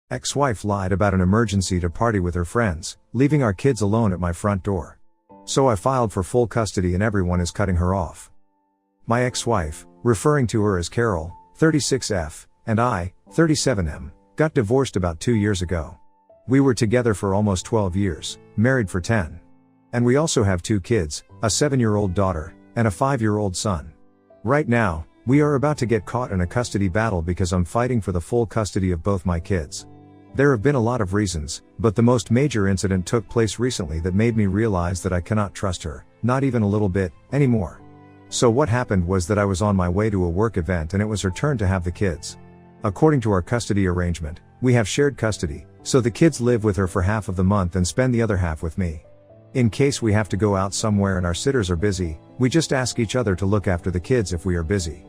Ex-wife lied about an emergency to party with her friends, leaving our kids alone at my front door. So I filed for full custody and everyone is cutting her off. My ex-wife, referring to her as Carol, 36F, and I, 37M, got divorced about 2 years ago. We were together for almost 12 years, married for 10. And we also have 2 kids, a 7-year-old daughter, and a 5-year-old son. Right now, we are about to get caught in a custody battle because I'm fighting for the full custody of both my kids. There have been a lot of reasons, but the most major incident took place recently that made me realize that I cannot trust her, not even a little bit, anymore. So what happened was that I was on my way to a work event and it was her turn to have the kids. According to our custody arrangement, we have shared custody, so the kids live with her for half of the month and spend the other half with me. In case we have to go out somewhere and our sitters are busy, we just ask each other to look after the kids if we are busy.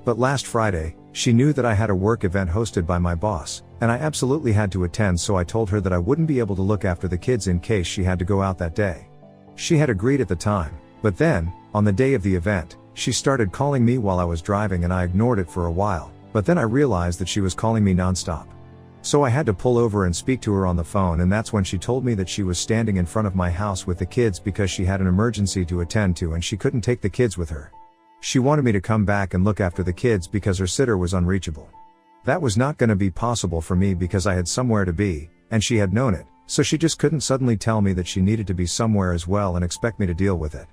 But last Friday, she knew that I had a work event hosted by my boss, and I absolutely had to attend, so I told her that I wouldn't be able to look after the kids in case she had to go out that day. She had agreed at the time, but then, on the day of the event, she started calling me while I was driving and I ignored it for a while, but then I realized that she was calling me nonstop. So I had to pull over and speak to her on the phone, and that's when she told me that she was standing in front of my house with the kids because she had an emergency to attend to and she couldn't take the kids with her. She wanted me to come back and look after the kids because her sitter was unreachable. That was not going to be possible for me because I had somewhere to be, and she had known it, so she just couldn't suddenly tell me that she needed to be somewhere as well and expect me to deal with it.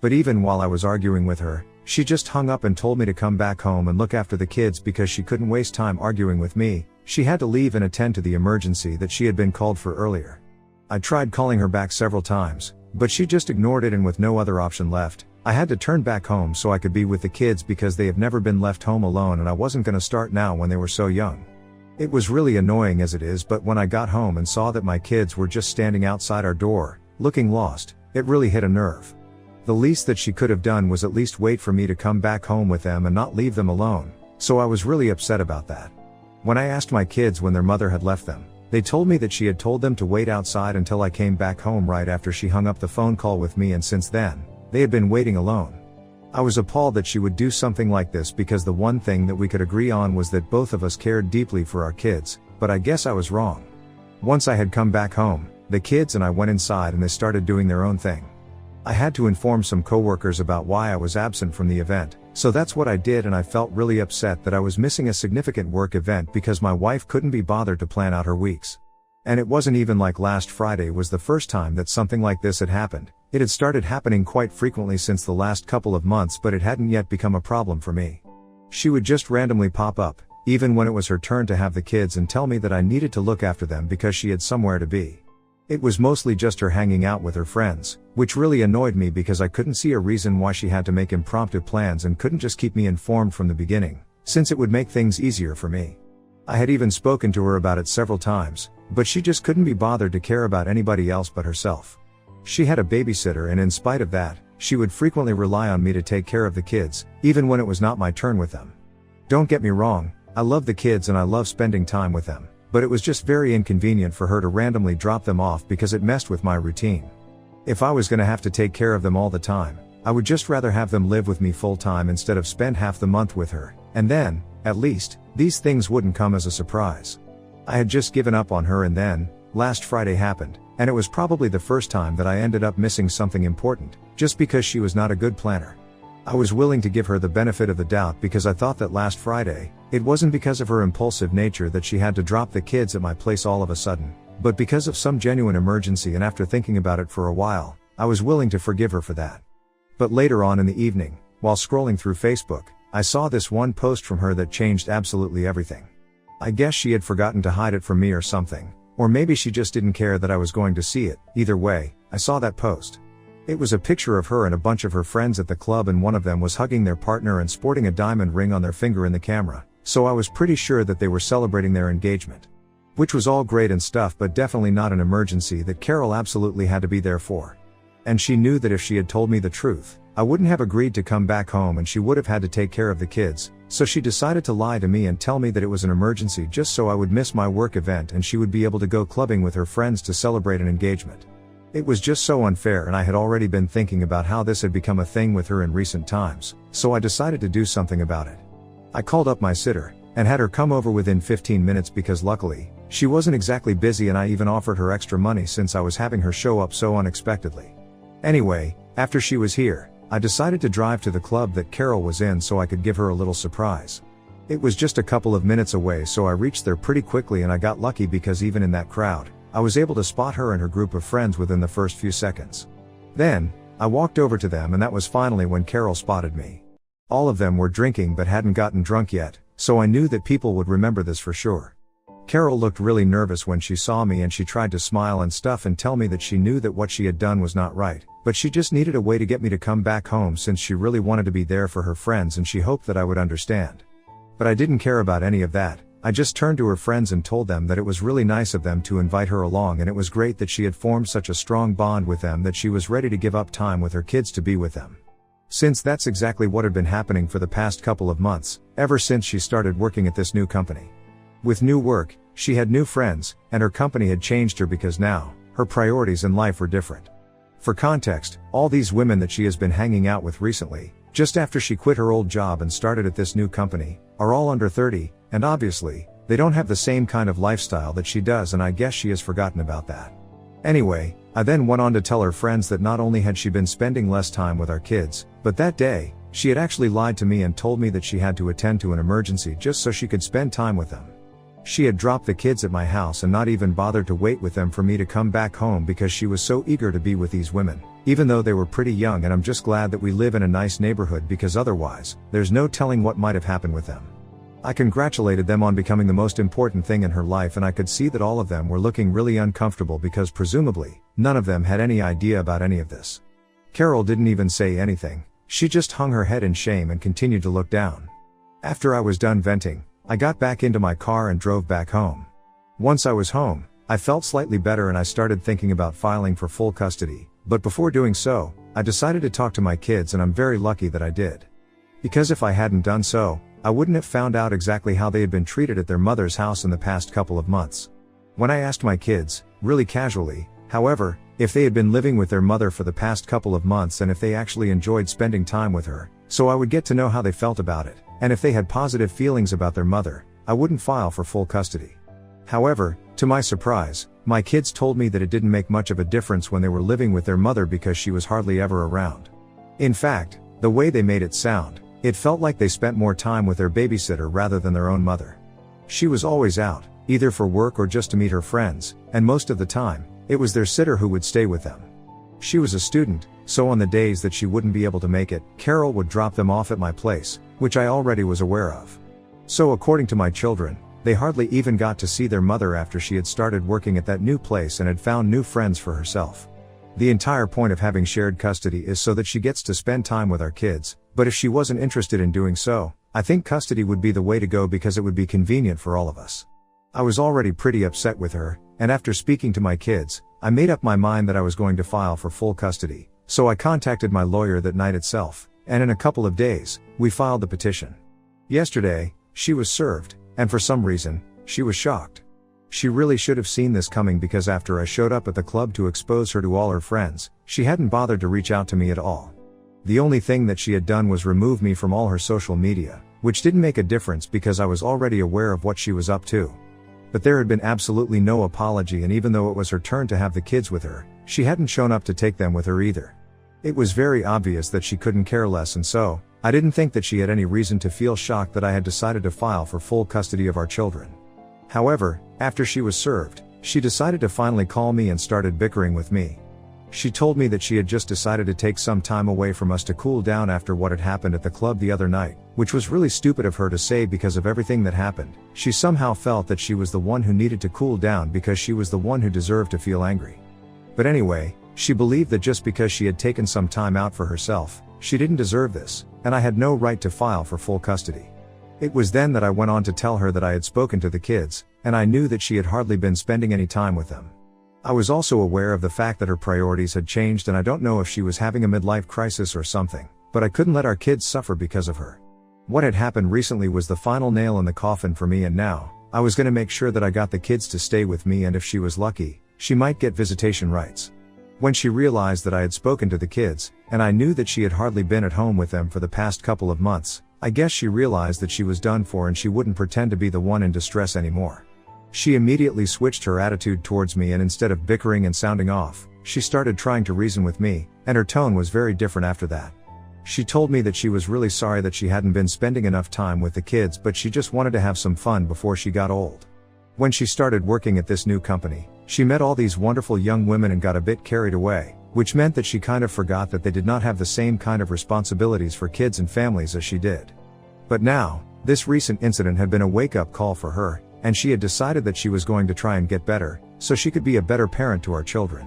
But even while I was arguing with her, she just hung up and told me to come back home and look after the kids because she couldn't waste time arguing with me. She had to leave and attend to the emergency that she had been called for earlier. I tried calling her back several times, but she just ignored it, and with no other option left, I had to turn back home so I could be with the kids because they have never been left home alone and I wasn't going to start now when they were so young. It was really annoying as it is, but when I got home and saw that my kids were just standing outside our door, looking lost, it really hit a nerve. The least that she could have done was at least wait for me to come back home with them and not leave them alone, so I was really upset about that. When I asked my kids when their mother had left them, they told me that she had told them to wait outside until I came back home right after she hung up the phone call with me, and since then, they had been waiting alone. I was appalled that she would do something like this because the one thing that we could agree on was that both of us cared deeply for our kids, but I guess I was wrong. Once I had come back home, the kids and I went inside and they started doing their own thing. I had to inform some coworkers about why I was absent from the event, so that's what I did, and I felt really upset that I was missing a significant work event because my wife couldn't be bothered to plan out her weeks. And it wasn't even like last Friday was the first time that something like this had happened. It had started happening quite frequently since the last couple of months, but it hadn't yet become a problem for me. She would just randomly pop up, even when it was her turn to have the kids, and tell me that I needed to look after them because she had somewhere to be. It was mostly just her hanging out with her friends, which really annoyed me because I couldn't see a reason why she had to make impromptu plans and couldn't just keep me informed from the beginning, since it would make things easier for me. I had even spoken to her about it several times, but she just couldn't be bothered to care about anybody else but herself. She had a babysitter, and in spite of that, she would frequently rely on me to take care of the kids, even when it was not my turn with them. Don't get me wrong, I love the kids and I love spending time with them, but it was just very inconvenient for her to randomly drop them off because it messed with my routine. If I was going to have to take care of them all the time, I would just rather have them live with me full time instead of spend half the month with her, and then, at least, these things wouldn't come as a surprise. I had just given up on her, and then, last Friday happened, and it was probably the first time that I ended up missing something important, just because she was not a good planner. I was willing to give her the benefit of the doubt because I thought that last Friday, it wasn't because of her impulsive nature that she had to drop the kids at my place all of a sudden, but because of some genuine emergency, and after thinking about it for a while, I was willing to forgive her for that. But later on in the evening, while scrolling through Facebook, I saw this one post from her that changed absolutely everything. I guess she had forgotten to hide it from me or something, or maybe she just didn't care that I was going to see it. Either way, I saw that post. It was a picture of her and a bunch of her friends at the club, and one of them was hugging their partner and sporting a diamond ring on their finger in the camera, so I was pretty sure that they were celebrating their engagement. Which was all great and stuff, but definitely not an emergency that Carol absolutely had to be there for. And she knew that if she had told me the truth, I wouldn't have agreed to come back home and she would have had to take care of the kids, so she decided to lie to me and tell me that it was an emergency just so I would miss my work event and she would be able to go clubbing with her friends to celebrate an engagement. It was just so unfair, and I had already been thinking about how this had become a thing with her in recent times, so I decided to do something about it. I called up my sitter, and had her come over within 15 minutes because luckily, She wasn't exactly busy and I even offered her extra money since I was having her show up so unexpectedly. Anyway, after she was here, I decided to drive to the club that Carol was in so I could give her a little surprise. It was just a couple of minutes away, so I reached there pretty quickly, and I got lucky because even in that crowd, I was able to spot her and her group of friends within the first few seconds. Then, I walked over to them, and that was finally when Carol spotted me. All of them were drinking but hadn't gotten drunk yet, so I knew that people would remember this for sure. Carol looked really nervous when she saw me, and she tried to smile and stuff and tell me that she knew that what she had done was not right, but she just needed a way to get me to come back home since she really wanted to be there for her friends and she hoped that I would understand. But I didn't care about any of that. I just turned to her friends and told them that it was really nice of them to invite her along, and it was great that she had formed such a strong bond with them that she was ready to give up time with her kids to be with them. Since that's exactly what had been happening for the past couple of months, ever since she started working at this new company. With new work, she had new friends, and her company had changed her because now, her priorities in life were different. For context, all these women that she has been hanging out with recently, just after she quit her old job and started at this new company, are all under 30, and obviously, they don't have the same kind of lifestyle that she does, and I guess she has forgotten about that. Anyway, I then went on to tell her friends that not only had she been spending less time with our kids, but that day, she had actually lied to me and told me that she had to attend to an emergency just so she could spend time with them. She had dropped the kids at my house and not even bothered to wait with them for me to come back home because she was so eager to be with these women, even though they were pretty young, and I'm just glad that we live in a nice neighborhood because otherwise, there's no telling what might have happened with them. I congratulated them on becoming the most important thing in her life, and I could see that all of them were looking really uncomfortable because presumably, none of them had any idea about any of this. Carol didn't even say anything, she just hung her head in shame and continued to look down. After I was done venting, I got back into my car and drove back home. Once I was home, I felt slightly better and I started thinking about filing for full custody, but before doing so, I decided to talk to my kids, and I'm very lucky that I did. Because if I hadn't done so, I wouldn't have found out exactly how they had been treated at their mother's house in the past couple of months. When I asked my kids, really casually, however, if they had been living with their mother for the past couple of months and if they actually enjoyed spending time with her, so I would get to know how they felt about it, and if they had positive feelings about their mother, I wouldn't file for full custody. However, to my surprise, my kids told me that it didn't make much of a difference when they were living with their mother because she was hardly ever around. In fact, the way they made it sound, it felt like they spent more time with their babysitter rather than their own mother. She was always out, either for work or just to meet her friends, and most of the time, it was their sitter who would stay with them. She was a student, so on the days that she wouldn't be able to make it, Carol would drop them off at my place, which I already was aware of. So according to my children, they hardly even got to see their mother after she had started working at that new place and had found new friends for herself. The entire point of having shared custody is so that she gets to spend time with our kids, but if she wasn't interested in doing so, I think custody would be the way to go because it would be convenient for all of us. I was already pretty upset with her, and after speaking to my kids, I made up my mind that I was going to file for full custody, so I contacted my lawyer that night itself, and in a couple of days, we filed the petition. Yesterday, she was served, and for some reason, she was shocked. She really should have seen this coming because after I showed up at the club to expose her to all her friends, she hadn't bothered to reach out to me at all. The only thing that she had done was remove me from all her social media, which didn't make a difference because I was already aware of what she was up to. But there had been absolutely no apology, and even though it was her turn to have the kids with her, she hadn't shown up to take them with her either. It was very obvious that she couldn't care less, and so, I didn't think that she had any reason to feel shocked that I had decided to file for full custody of our children. However, after she was served, she decided to finally call me and started bickering with me. She told me that she had just decided to take some time away from us to cool down after what had happened at the club the other night, which was really stupid of her to say because of everything that happened. She somehow felt that she was the one who needed to cool down because she was the one who deserved to feel angry. But anyway, she believed that just because she had taken some time out for herself, she didn't deserve this, and I had no right to file for full custody. It was then that I went on to tell her that I had spoken to the kids, and I knew that she had hardly been spending any time with them. I was also aware of the fact that her priorities had changed, and I don't know if she was having a midlife crisis or something, but I couldn't let our kids suffer because of her. What had happened recently was the final nail in the coffin for me, and now, I was going to make sure that I got the kids to stay with me, and if she was lucky, she might get visitation rights. When she realized that I had spoken to the kids, and I knew that she had hardly been at home with them for the past couple of months, I guess she realized that she was done for and she wouldn't pretend to be the one in distress anymore. She immediately switched her attitude towards me, and instead of bickering and sounding off, she started trying to reason with me, and her tone was very different after that. She told me that she was really sorry that she hadn't been spending enough time with the kids, but she just wanted to have some fun before she got old. When she started working at this new company, she met all these wonderful young women and got a bit carried away, which meant that she kind of forgot that they did not have the same kind of responsibilities for kids and families as she did. But now, this recent incident had been a wake-up call for her, and she had decided that she was going to try and get better, so she could be a better parent to our children.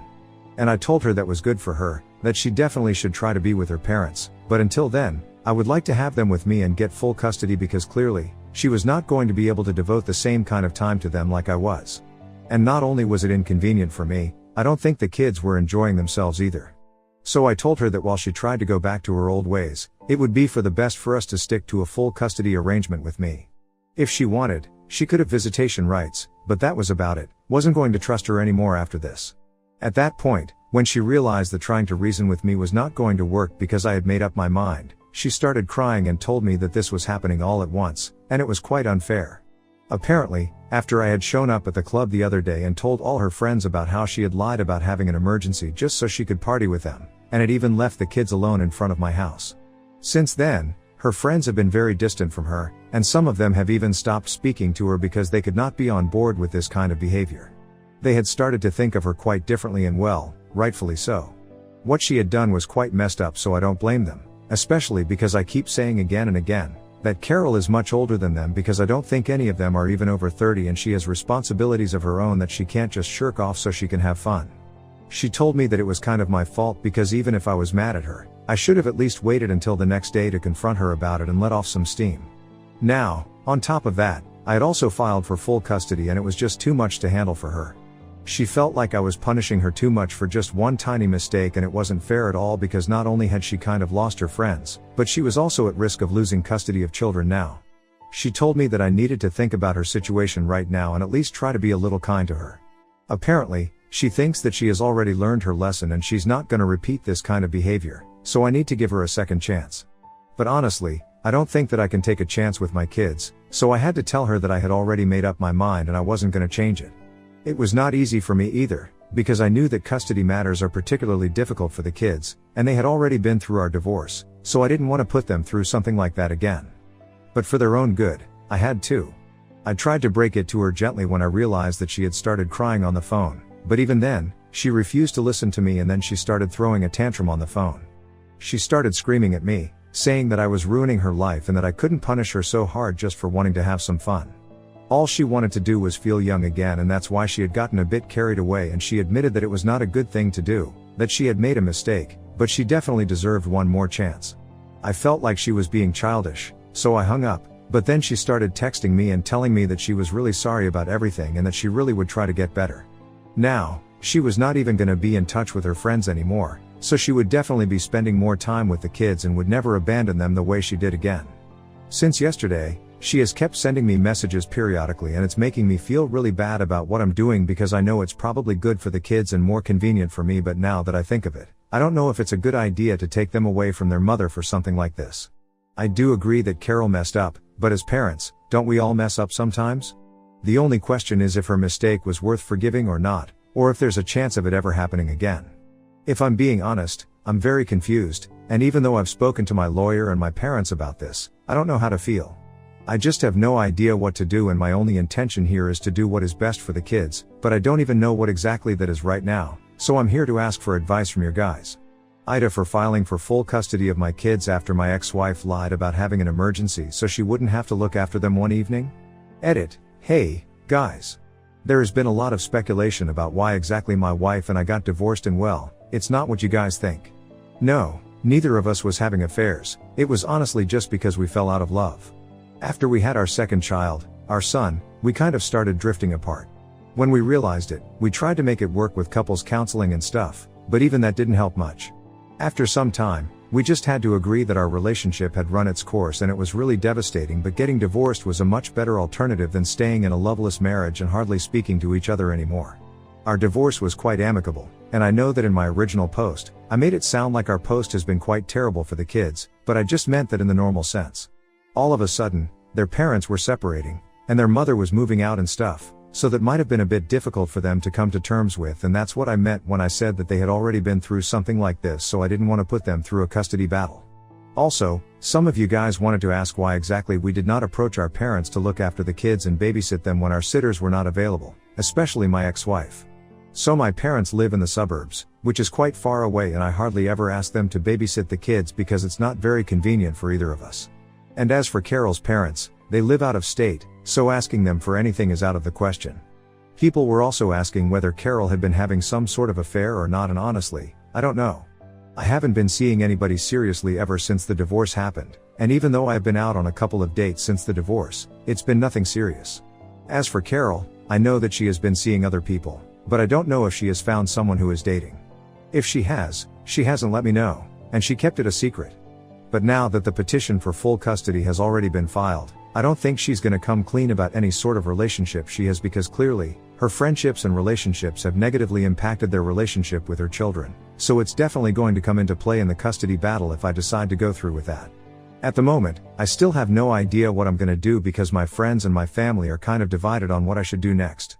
And I told her that was good for her, that she definitely should try to be with her parents, but until then, I would like to have them with me and get full custody, because clearly, she was not going to be able to devote the same kind of time to them like I was. And not only was it inconvenient for me, I don't think the kids were enjoying themselves either. So I told her that while she tried to go back to her old ways, it would be for the best for us to stick to a full custody arrangement with me. If she wanted, she could have visitation rights, but that was about it. Wasn't going to trust her anymore after this. At that point, when she realized that trying to reason with me was not going to work because I had made up my mind, she started crying and told me that this was happening all at once, and it was quite unfair. Apparently, after I had shown up at the club the other day and told all her friends about how she had lied about having an emergency just so she could party with them, and had even left the kids alone in front of my house. Since then, her friends have been very distant from her, and some of them have even stopped speaking to her because they could not be on board with this kind of behavior. They had started to think of her quite differently, and well, rightfully so. What she had done was quite messed up, so I don't blame them, especially because I keep saying again and again that Carol is much older than them, because I don't think any of them are even over 30, and she has responsibilities of her own that she can't just shirk off so she can have fun. She told me that it was kind of my fault, because even if I was mad at her, I should have at least waited until the next day to confront her about it and let off some steam. Now, on top of that, I had also filed for full custody, and it was just too much to handle for her. She felt like I was punishing her too much for just one tiny mistake, and it wasn't fair at all, because not only had she kind of lost her friends, but she was also at risk of losing custody of children now. She told me that I needed to think about her situation right now and at least try to be a little kind to her. Apparently, she thinks that she has already learned her lesson and she's not going to repeat this kind of behavior, so I need to give her a second chance. But honestly, I don't think that I can take a chance with my kids, so I had to tell her that I had already made up my mind and I wasn't going to change it. It was not easy for me either, because I knew that custody matters are particularly difficult for the kids, and they had already been through our divorce, so I didn't want to put them through something like that again. But for their own good, I had to. I tried to break it to her gently when I realized that she had started crying on the phone, but even then, she refused to listen to me, and then she started throwing a tantrum on the phone. She started screaming at me, saying that I was ruining her life and that I couldn't punish her so hard just for wanting to have some fun. All she wanted to do was feel young again, and that's why she had gotten a bit carried away, and she admitted that it was not a good thing to do, that she had made a mistake, but she definitely deserved one more chance. I felt like she was being childish, so I hung up, but then she started texting me and telling me that she was really sorry about everything and that she really would try to get better. Now, she was not even going to be in touch with her friends anymore, so she would definitely be spending more time with the kids and would never abandon them the way she did again. Since yesterday, she has kept sending me messages periodically, and it's making me feel really bad about what I'm doing, because I know it's probably good for the kids and more convenient for me, but now that I think of it, I don't know if it's a good idea to take them away from their mother for something like this. I do agree that Carol messed up, but as parents, don't we all mess up sometimes? The only question is if her mistake was worth forgiving or not, or if there's a chance of it ever happening again. If I'm being honest, I'm very confused, and even though I've spoken to my lawyer and my parents about this, I don't know how to feel. I just have no idea what to do, and my only intention here is to do what is best for the kids, but I don't even know what exactly that is right now, so I'm here to ask for advice from your guys. Ida, for filing for full custody of my kids after my ex-wife lied about having an emergency so she wouldn't have to look after them one evening. Edit. Hey, guys. There has been a lot of speculation about why exactly my wife and I got divorced, and well, it's not what you guys think. No, neither of us was having affairs, it was honestly just because we fell out of love. After we had our second child, our son, we kind of started drifting apart. When we realized it, we tried to make it work with couples counseling and stuff, but even that didn't help much. After some time, we just had to agree that our relationship had run its course, and it was really devastating, but getting divorced was a much better alternative than staying in a loveless marriage and hardly speaking to each other anymore. Our divorce was quite amicable, and I know that in my original post, I made it sound like our post has been quite terrible for the kids, but I just meant that in the normal sense. All of a sudden, their parents were separating, and their mother was moving out and stuff, so that might have been a bit difficult for them to come to terms with, and that's what I meant when I said that they had already been through something like this, so I didn't want to put them through a custody battle. Also, some of you guys wanted to ask why exactly we did not approach our parents to look after the kids and babysit them when our sitters were not available, especially my ex-wife. So my parents live in the suburbs, which is quite far away, and I hardly ever ask them to babysit the kids because it's not very convenient for either of us. And as for Carol's parents, they live out of state, so asking them for anything is out of the question. People were also asking whether Carol had been having some sort of affair or not, and honestly, I don't know. I haven't been seeing anybody seriously ever since the divorce happened, and even though I've been out on a couple of dates since the divorce, it's been nothing serious. As for Carol, I know that she has been seeing other people, but I don't know if she has found someone who is dating. If she has, she hasn't let me know, and she kept it a secret. But now that the petition for full custody has already been filed, I don't think she's gonna come clean about any sort of relationship she has, because clearly, her friendships and relationships have negatively impacted their relationship with her children, so it's definitely going to come into play in the custody battle if I decide to go through with that. At the moment, I still have no idea what I'm gonna do because my friends and my family are kind of divided on what I should do next.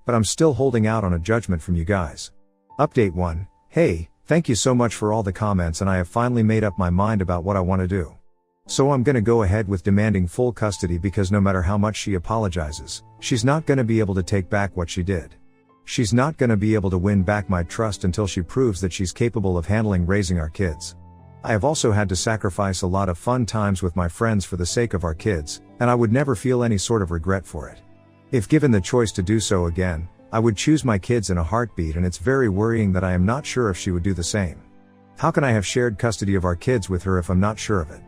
But I'm still holding out on a judgment from you guys. Update 1. Hey, thank you so much for all the comments, and I have finally made up my mind about what I want to do. So I'm gonna go ahead with demanding full custody, because no matter how much she apologizes, she's not gonna be able to take back what she did. She's not gonna be able to win back my trust until she proves that she's capable of handling raising our kids. I have also had to sacrifice a lot of fun times with my friends for the sake of our kids, and I would never feel any sort of regret for it. If given the choice to do so again, I would choose my kids in a heartbeat, and it's very worrying that I am not sure if she would do the same. How can I have shared custody of our kids with her if I'm not sure of it?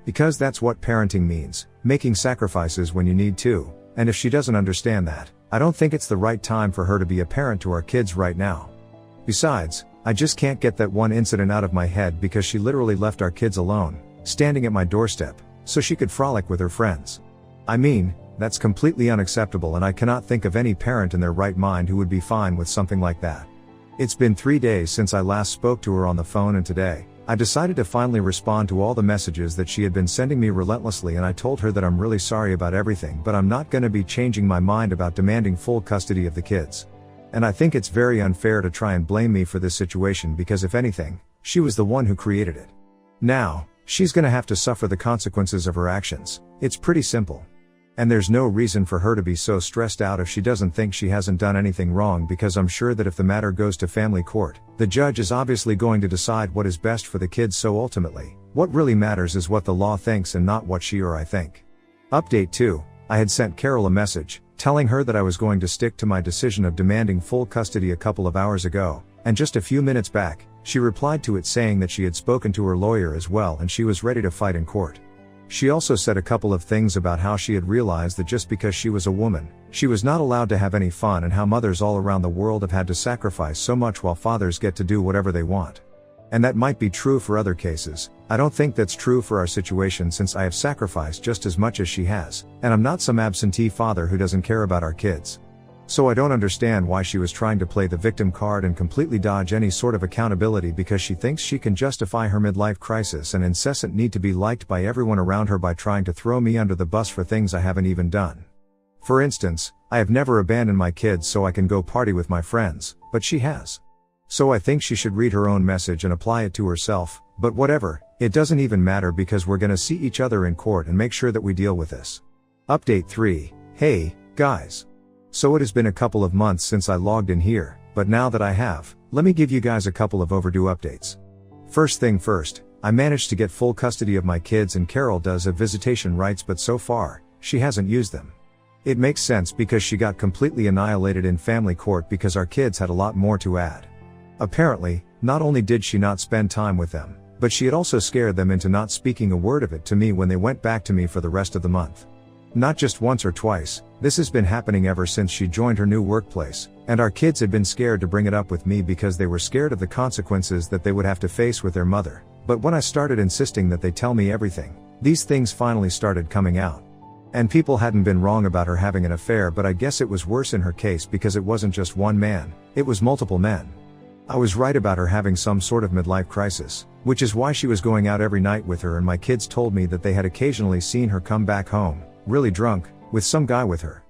Because that's what parenting means, making sacrifices when you need to, and if she doesn't understand that, I don't think it's the right time for her to be a parent to our kids right now. Besides, I just can't get that one incident out of my head, because she literally left our kids alone, standing at my doorstep, so she could frolic with her friends. I mean, that's completely unacceptable, and I cannot think of any parent in their right mind who would be fine with something like that. It's been 3 days since I last spoke to her on the phone, and today, I decided to finally respond to all the messages that she had been sending me relentlessly, and I told her that I'm really sorry about everything, but I'm not gonna be changing my mind about demanding full custody of the kids. And I think it's very unfair to try and blame me for this situation, because if anything, she was the one who created it. Now, she's gonna have to suffer the consequences of her actions. It's pretty simple. And there's no reason for her to be so stressed out if she doesn't think she hasn't done anything wrong, because I'm sure that if the matter goes to family court, the judge is obviously going to decide what is best for the kids, so ultimately, what really matters is what the law thinks and not what she or I think. Update 2. I had sent Carol a message, telling her that I was going to stick to my decision of demanding full custody a couple of hours ago, and just a few minutes back, she replied to it saying that she had spoken to her lawyer as well and she was ready to fight in court. She also said a couple of things about how she had realized that just because she was a woman, she was not allowed to have any fun, and how mothers all around the world have had to sacrifice so much while fathers get to do whatever they want. And that might be true for other cases. I don't think that's true for our situation, since I have sacrificed just as much as she has, and I'm not some absentee father who doesn't care about our kids. So I don't understand why she was trying to play the victim card and completely dodge any sort of accountability, because she thinks she can justify her midlife crisis and incessant need to be liked by everyone around her by trying to throw me under the bus for things I haven't even done. For instance, I have never abandoned my kids so I can go party with my friends, but she has. So I think she should read her own message and apply it to herself, but whatever, it doesn't even matter, because we're gonna see each other in court and make sure that we deal with this. Update 3. Hey, guys. So it has been a couple of months since I logged in here, but now that I have, let me give you guys a couple of overdue updates. First thing first, I managed to get full custody of my kids, and Carol does have visitation rights, but so far, she hasn't used them. It makes sense, because she got completely annihilated in family court because our kids had a lot more to add. Apparently, not only did she not spend time with them, but she had also scared them into not speaking a word of it to me when they went back to me for the rest of the month. Not just once or twice, this has been happening ever since she joined her new workplace, and our kids had been scared to bring it up with me because they were scared of the consequences that they would have to face with their mother. But when I started insisting that they tell me everything, these things finally started coming out. And people hadn't been wrong about her having an affair, but I guess it was worse in her case because it wasn't just one man, it was multiple men. I was right about her having some sort of midlife crisis, which is why she was going out every night with her, and my kids told me that they had occasionally seen her come back home, really drunk, with some guy with her.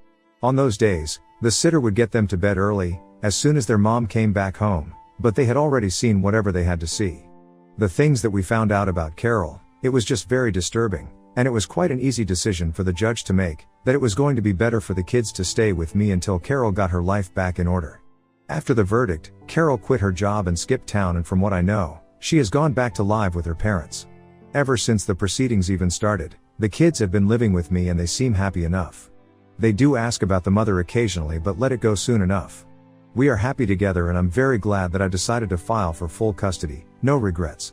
On those days, The sitter would get them to bed early, as soon as their mom came back home, but they had already seen whatever they had to see. The things that we found out about Carol, it was just very disturbing, and it was quite an easy decision for the judge to make, that it was going to be better for the kids to stay with me until Carol got her life back in order. After the verdict, Carol quit her job and skipped town, and from what I know, she has gone back to live with her parents. Ever since the proceedings even started, the kids have been living with me and they seem happy enough. They do ask about the mother occasionally but let it go soon enough. We are happy together and I'm very glad that I decided to file for full custody, no regrets.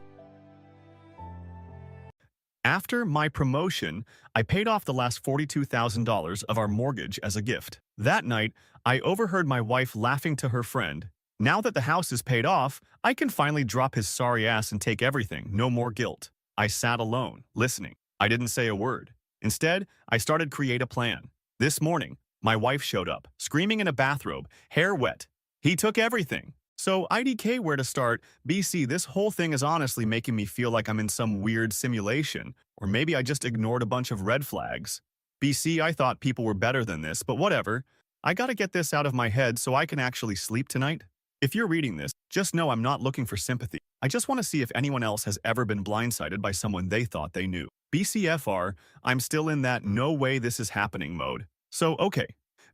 After my promotion, I paid off the last $42,000 of our mortgage as a gift. That night, I overheard my wife laughing to her friend. Now that the house is paid off, I can finally drop his sorry ass and take everything, no more guilt. I sat alone, listening. I didn't say a word. Instead, I started create a plan. This morning, my wife showed up, screaming in a bathrobe, hair wet. He took everything. So IDK, where to start? BC, this whole thing is honestly making me feel like I'm in some weird simulation, or maybe I just ignored a bunch of red flags. BC, I thought people were better than this, but whatever. I gotta get this out of my head so I can actually sleep tonight. If you're reading this, just know I'm not looking for sympathy. I just want to see if anyone else has ever been blindsided by someone they thought they knew. BCFR, I'm still in that no way this is happening mode. So, okay,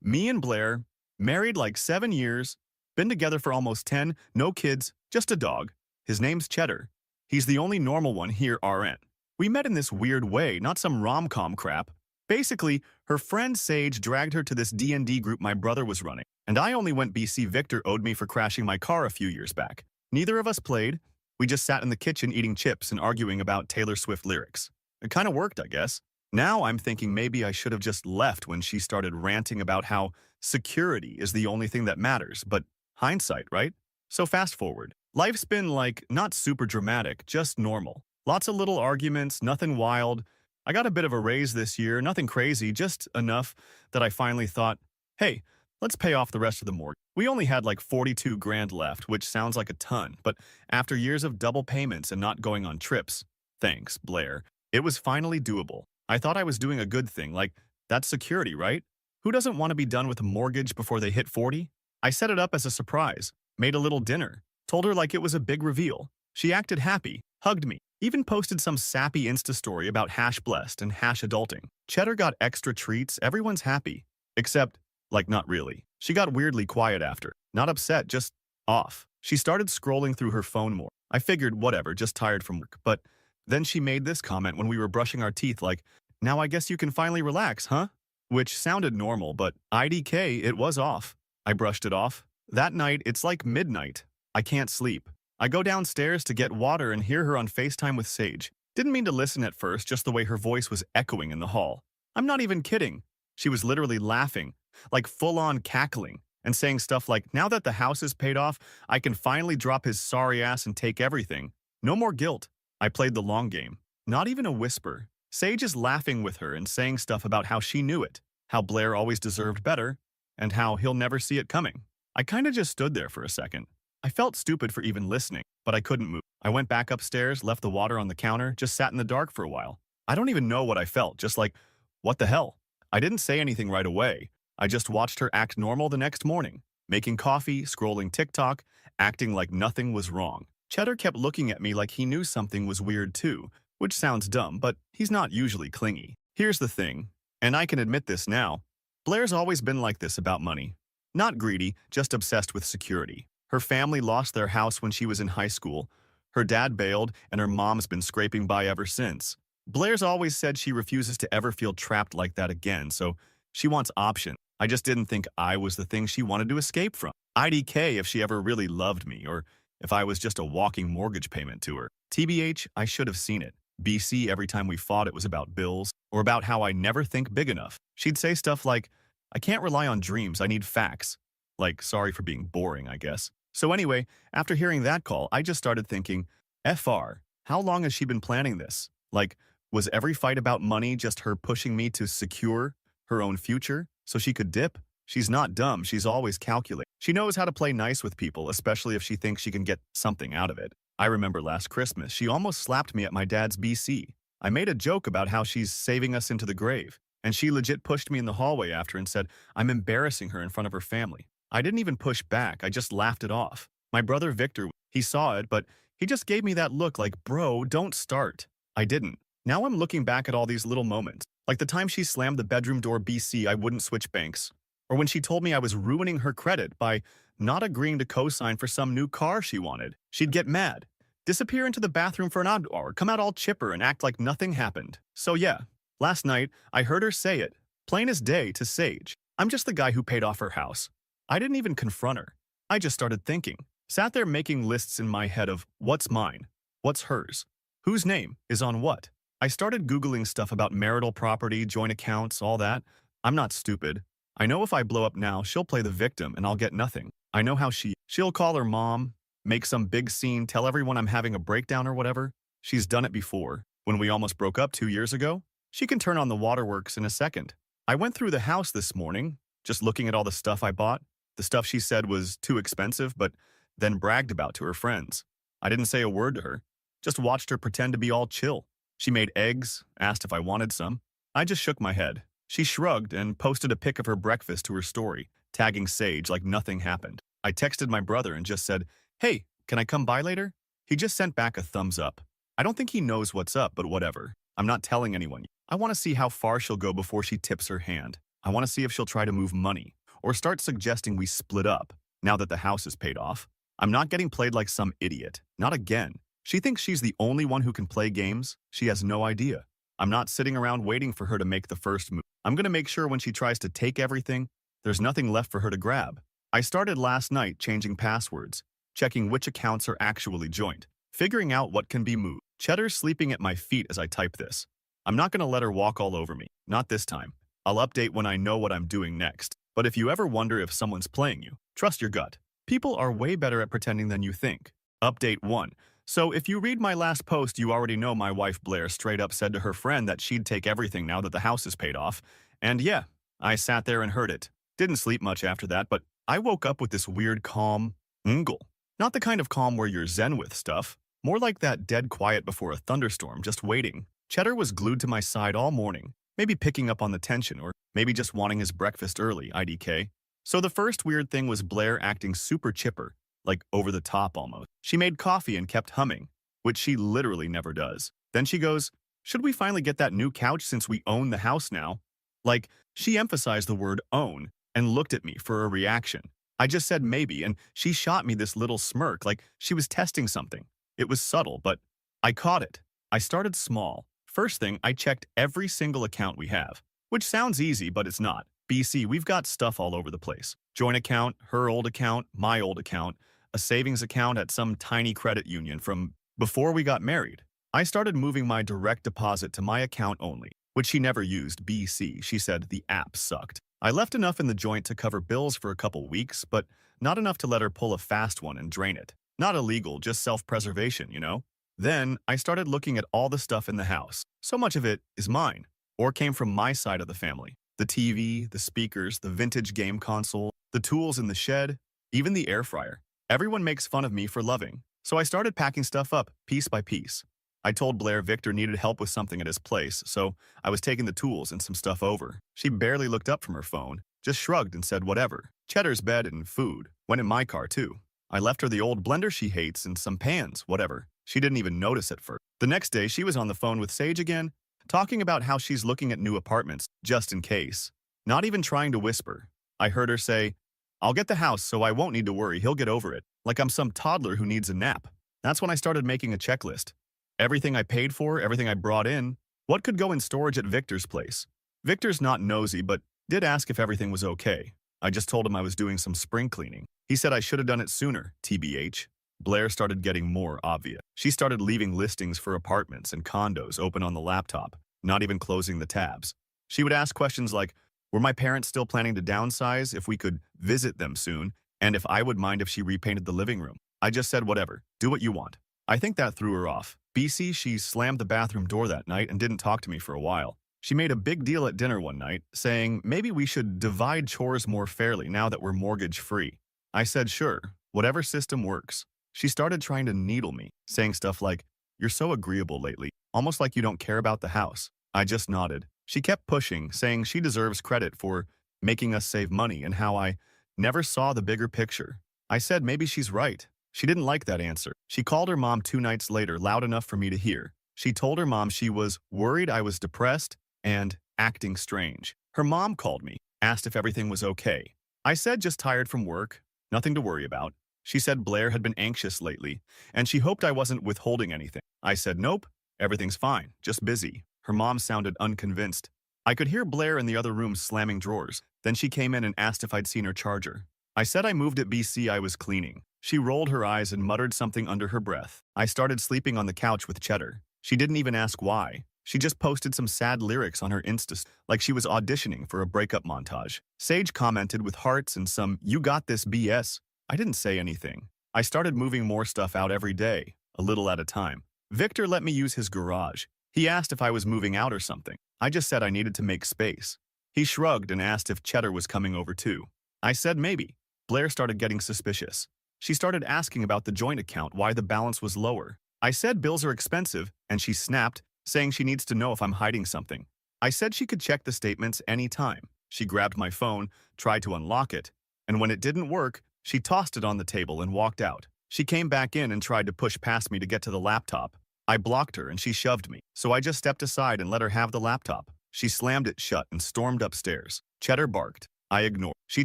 me and Blair, married like 7 years, been together for almost 10, no kids, just a dog. His name's Cheddar. He's the only normal one here, RN. We met in this weird way, not some rom-com crap. Basically, her friend Sage dragged her to this D&D group my brother was running, and I only went BC Victor owed me for crashing my car a few years back. Neither of us played. We just sat in the kitchen eating chips and arguing about Taylor Swift lyrics. It kind of worked, I guess. Now I'm thinking maybe I should have just left when she started ranting about how security is the only thing that matters, but hindsight, right? So fast forward. Life's been like, not super dramatic, just normal. Lots of little arguments, nothing wild. I got a bit of a raise this year, nothing crazy, just enough that I finally thought, hey, let's pay off the rest of the mortgage. We only had like 42 grand left, which sounds like a ton, but after years of double payments and not going on trips, thanks, Blair, it was finally doable. I thought I was doing a good thing, like, that's security, right? Who doesn't want to be done with a mortgage before they hit 40? I set it up as a surprise, made a little dinner, told her like it was a big reveal. She acted happy, hugged me, even posted some sappy Insta story about #blessed and #adulting. Cheddar got extra treats, everyone's happy. Except, like, not really. She got weirdly quiet after. Not upset, just off. She started scrolling through her phone more. I figured, whatever, just tired from work. But then she made this comment when we were brushing our teeth like, now I guess you can finally relax, huh? Which sounded normal, but IDK, it was off. I brushed it off. That night, it's like midnight. I can't sleep. I go downstairs to get water and hear her on FaceTime with Sage. Didn't mean to listen at first, just the way her voice was echoing in the hall. I'm not even kidding. She was literally laughing, like full-on cackling, and saying stuff like, now that the house is paid off, I can finally drop his sorry ass and take everything. No more guilt. I played the long game. Not even a whisper. Sage is laughing with her and saying stuff about how she knew it, how Blair always deserved better, and how he'll never see it coming. I kinda just stood there for a second. I felt stupid for even listening, but I couldn't move. I went back upstairs, left the water on the counter, just sat in the dark for a while. I don't even know what I felt, just like, what the hell? I didn't say anything right away. I just watched her act normal the next morning, making coffee, scrolling TikTok, acting like nothing was wrong. Cheddar kept looking at me like he knew something was weird too, which sounds dumb, but he's not usually clingy. Here's the thing, and I can admit this now, Blair's always been like this about money. Not greedy, just obsessed with security. Her family lost their house when she was in high school. Her dad bailed, and her mom's been scraping by ever since. Blair's always said she refuses to ever feel trapped like that again, so she wants options. I just didn't think I was the thing she wanted to escape from. IDK if she ever really loved me, or if I was just a walking mortgage payment to her. TBH, I should have seen it. BC, every time we fought, it was about bills, or about how I never think big enough. She'd say stuff like, I can't rely on dreams, I need facts. Like, sorry for being boring, I guess. So anyway, after hearing that call, I just started thinking, FR, how long has she been planning this? Like, was every fight about money just her pushing me to secure her own future so she could dip? She's not dumb, she's always calculating. She knows how to play nice with people, especially if she thinks she can get something out of it. I remember last Christmas, she almost slapped me at my dad's BC. I made a joke about how she's saving us into the grave, And she legit pushed me in the hallway after and said I'm embarrassing her in front of her family. I didn't even push back, I just laughed it off. My brother Victor, he saw it, but he just gave me that look like, bro, don't start. I didn't. Now I'm looking back at all these little moments, like the time she slammed the bedroom door BC I wouldn't switch banks, or when she told me I was ruining her credit by not agreeing to co-sign for some new car she wanted. She'd get mad, disappear into the bathroom for an hour, come out all chipper and act like nothing happened. So yeah, last night I heard her say it, plain as day, to Sage. I'm just the guy who paid off her house. I didn't even confront her. I just started thinking. Sat there making lists in my head of what's mine, what's hers, whose name is on what. I started Googling stuff about marital property, joint accounts, all that. I'm not stupid. I know if I blow up now, she'll play the victim and I'll get nothing. I know how she'll call her mom, make some big scene, tell everyone I'm having a breakdown or whatever. She's done it before. When we almost broke up 2 years ago, she can turn on the waterworks in a second. I went through the house this morning, just looking at all the stuff I bought. The stuff she said was too expensive, but then bragged about to her friends. I didn't say a word to her, just watched her pretend to be all chill. She made eggs, asked if I wanted some. I just shook my head. She shrugged and posted a pic of her breakfast to her story, tagging Sage like nothing happened. I texted my brother and just said, hey, can I come by later? He just sent back a thumbs up. I don't think he knows what's up, but whatever. I'm not telling anyone. I want to see how far she'll go before she tips her hand. I want to see if she'll try to move money or start suggesting we split up now that the house is paid off. I'm not getting played like some idiot. Not again. She thinks she's the only one who can play games. She has no idea. I'm not sitting around waiting for her to make the first move. I'm going to make sure when she tries to take everything, there's nothing left for her to grab. I started last night changing passwords, checking which accounts are actually joint, figuring out what can be moved. Cheddar's sleeping at my feet as I type this. I'm not going to let her walk all over me. Not this time. I'll update when I know what I'm doing next. But if you ever wonder if someone's playing you, trust your gut. People are way better at pretending than you think. Update 1. So if you read my last post, you already know my wife Blair straight up said to her friend that she'd take everything now that the house is paid off. And yeah, I sat there and heard it. Didn't sleep much after that, but I woke up with this weird calm, ngle. Not the kind of calm where you're zen with stuff. More like that dead quiet before a thunderstorm, just waiting. Cheddar was glued to my side all morning, maybe picking up on the tension or maybe just wanting his breakfast early, IDK. So the first weird thing was Blair acting super chipper, like over the top almost. She made coffee and kept humming, which she literally never does. Then she goes, should we finally get that new couch since we own the house now? Like, she emphasized the word own and looked at me for a reaction. I just said maybe, and she shot me this little smirk like she was testing something. It was subtle, but I caught it. I started small. First thing, I checked every single account we have, which sounds easy, but it's not. BC, we've got stuff all over the place. Joint account, her old account, my old account, a savings account at some tiny credit union from before we got married. I started moving my direct deposit to my account only, which she never used, BC. She said the app sucked. I left enough in the joint to cover bills for a couple weeks, but not enough to let her pull a fast one and drain it. Not illegal, just self-preservation, you know? Then I started looking at all the stuff in the house. So much of it is mine, or came from my side of the family. The TV, the speakers, the vintage game console, the tools in the shed, even the air fryer. Everyone makes fun of me for loving, so I started packing stuff up piece by piece. I told Blair Victor needed help with something at his place, so I was taking the tools and some stuff over. She barely looked up from her phone, just shrugged and said whatever. Cheddar's bed and food went in my car too. I left her the old blender she hates and some pans, whatever. She didn't even notice at first. The next day, she was on the phone with Sage again, talking about how she's looking at new apartments, just in case. Not even trying to whisper. I heard her say, I'll get the house so I won't need to worry, he'll get over it. Like I'm some toddler who needs a nap. That's when I started making a checklist. Everything I paid for, everything I brought in, what could go in storage at Victor's place. Victor's not nosy, but did ask if everything was okay. I just told him I was doing some spring cleaning. He said I should have done it sooner, TBH. Blair started getting more obvious. She started leaving listings for apartments and condos open on the laptop, not even closing the tabs. She would ask questions like, were my parents still planning to downsize, if we could visit them soon, and if I would mind if she repainted the living room. I just said whatever, do what you want. I think that threw her off. BC, she slammed the bathroom door that night and didn't talk to me for a while. She made a big deal at dinner one night, saying maybe we should divide chores more fairly now that we're mortgage-free. I said sure, whatever system works. She started trying to needle me, saying stuff like, you're so agreeable lately, almost like you don't care about the house. I just nodded. She kept pushing, saying she deserves credit for making us save money and how I never saw the bigger picture. I said maybe she's right. She didn't like that answer. She called her mom 2 nights later, loud enough for me to hear. She told her mom she was worried I was depressed and acting strange. Her mom called me, asked if everything was okay. I said just tired from work, nothing to worry about. She said Blair had been anxious lately, and she hoped I wasn't withholding anything. I said nope, everything's fine, just busy. Her mom sounded unconvinced. I could hear Blair in the other room slamming drawers. Then she came in and asked if I'd seen her charger. I said I moved at BC I was cleaning. She rolled her eyes and muttered something under her breath. I started sleeping on the couch with Cheddar. She didn't even ask why. She just posted some sad lyrics on her Insta, like she was auditioning for a breakup montage. Sage commented with hearts and some "you got this" BS. I didn't say anything. I started moving more stuff out every day, a little at a time. Victor let me use his garage. He asked if I was moving out or something. I just said I needed to make space. He shrugged and asked if Cheddar was coming over too. I said maybe. Blair started getting suspicious. She started asking about the joint account, why the balance was lower. I said bills are expensive, and she snapped, saying she needs to know if I'm hiding something. I said she could check the statements anytime. She grabbed my phone, tried to unlock it, and when it didn't work, she tossed it on the table and walked out. She came back in and tried to push past me to get to the laptop. I blocked her and she shoved me, so I just stepped aside and let her have the laptop. She slammed it shut and stormed upstairs. Cheddar barked. I ignored. She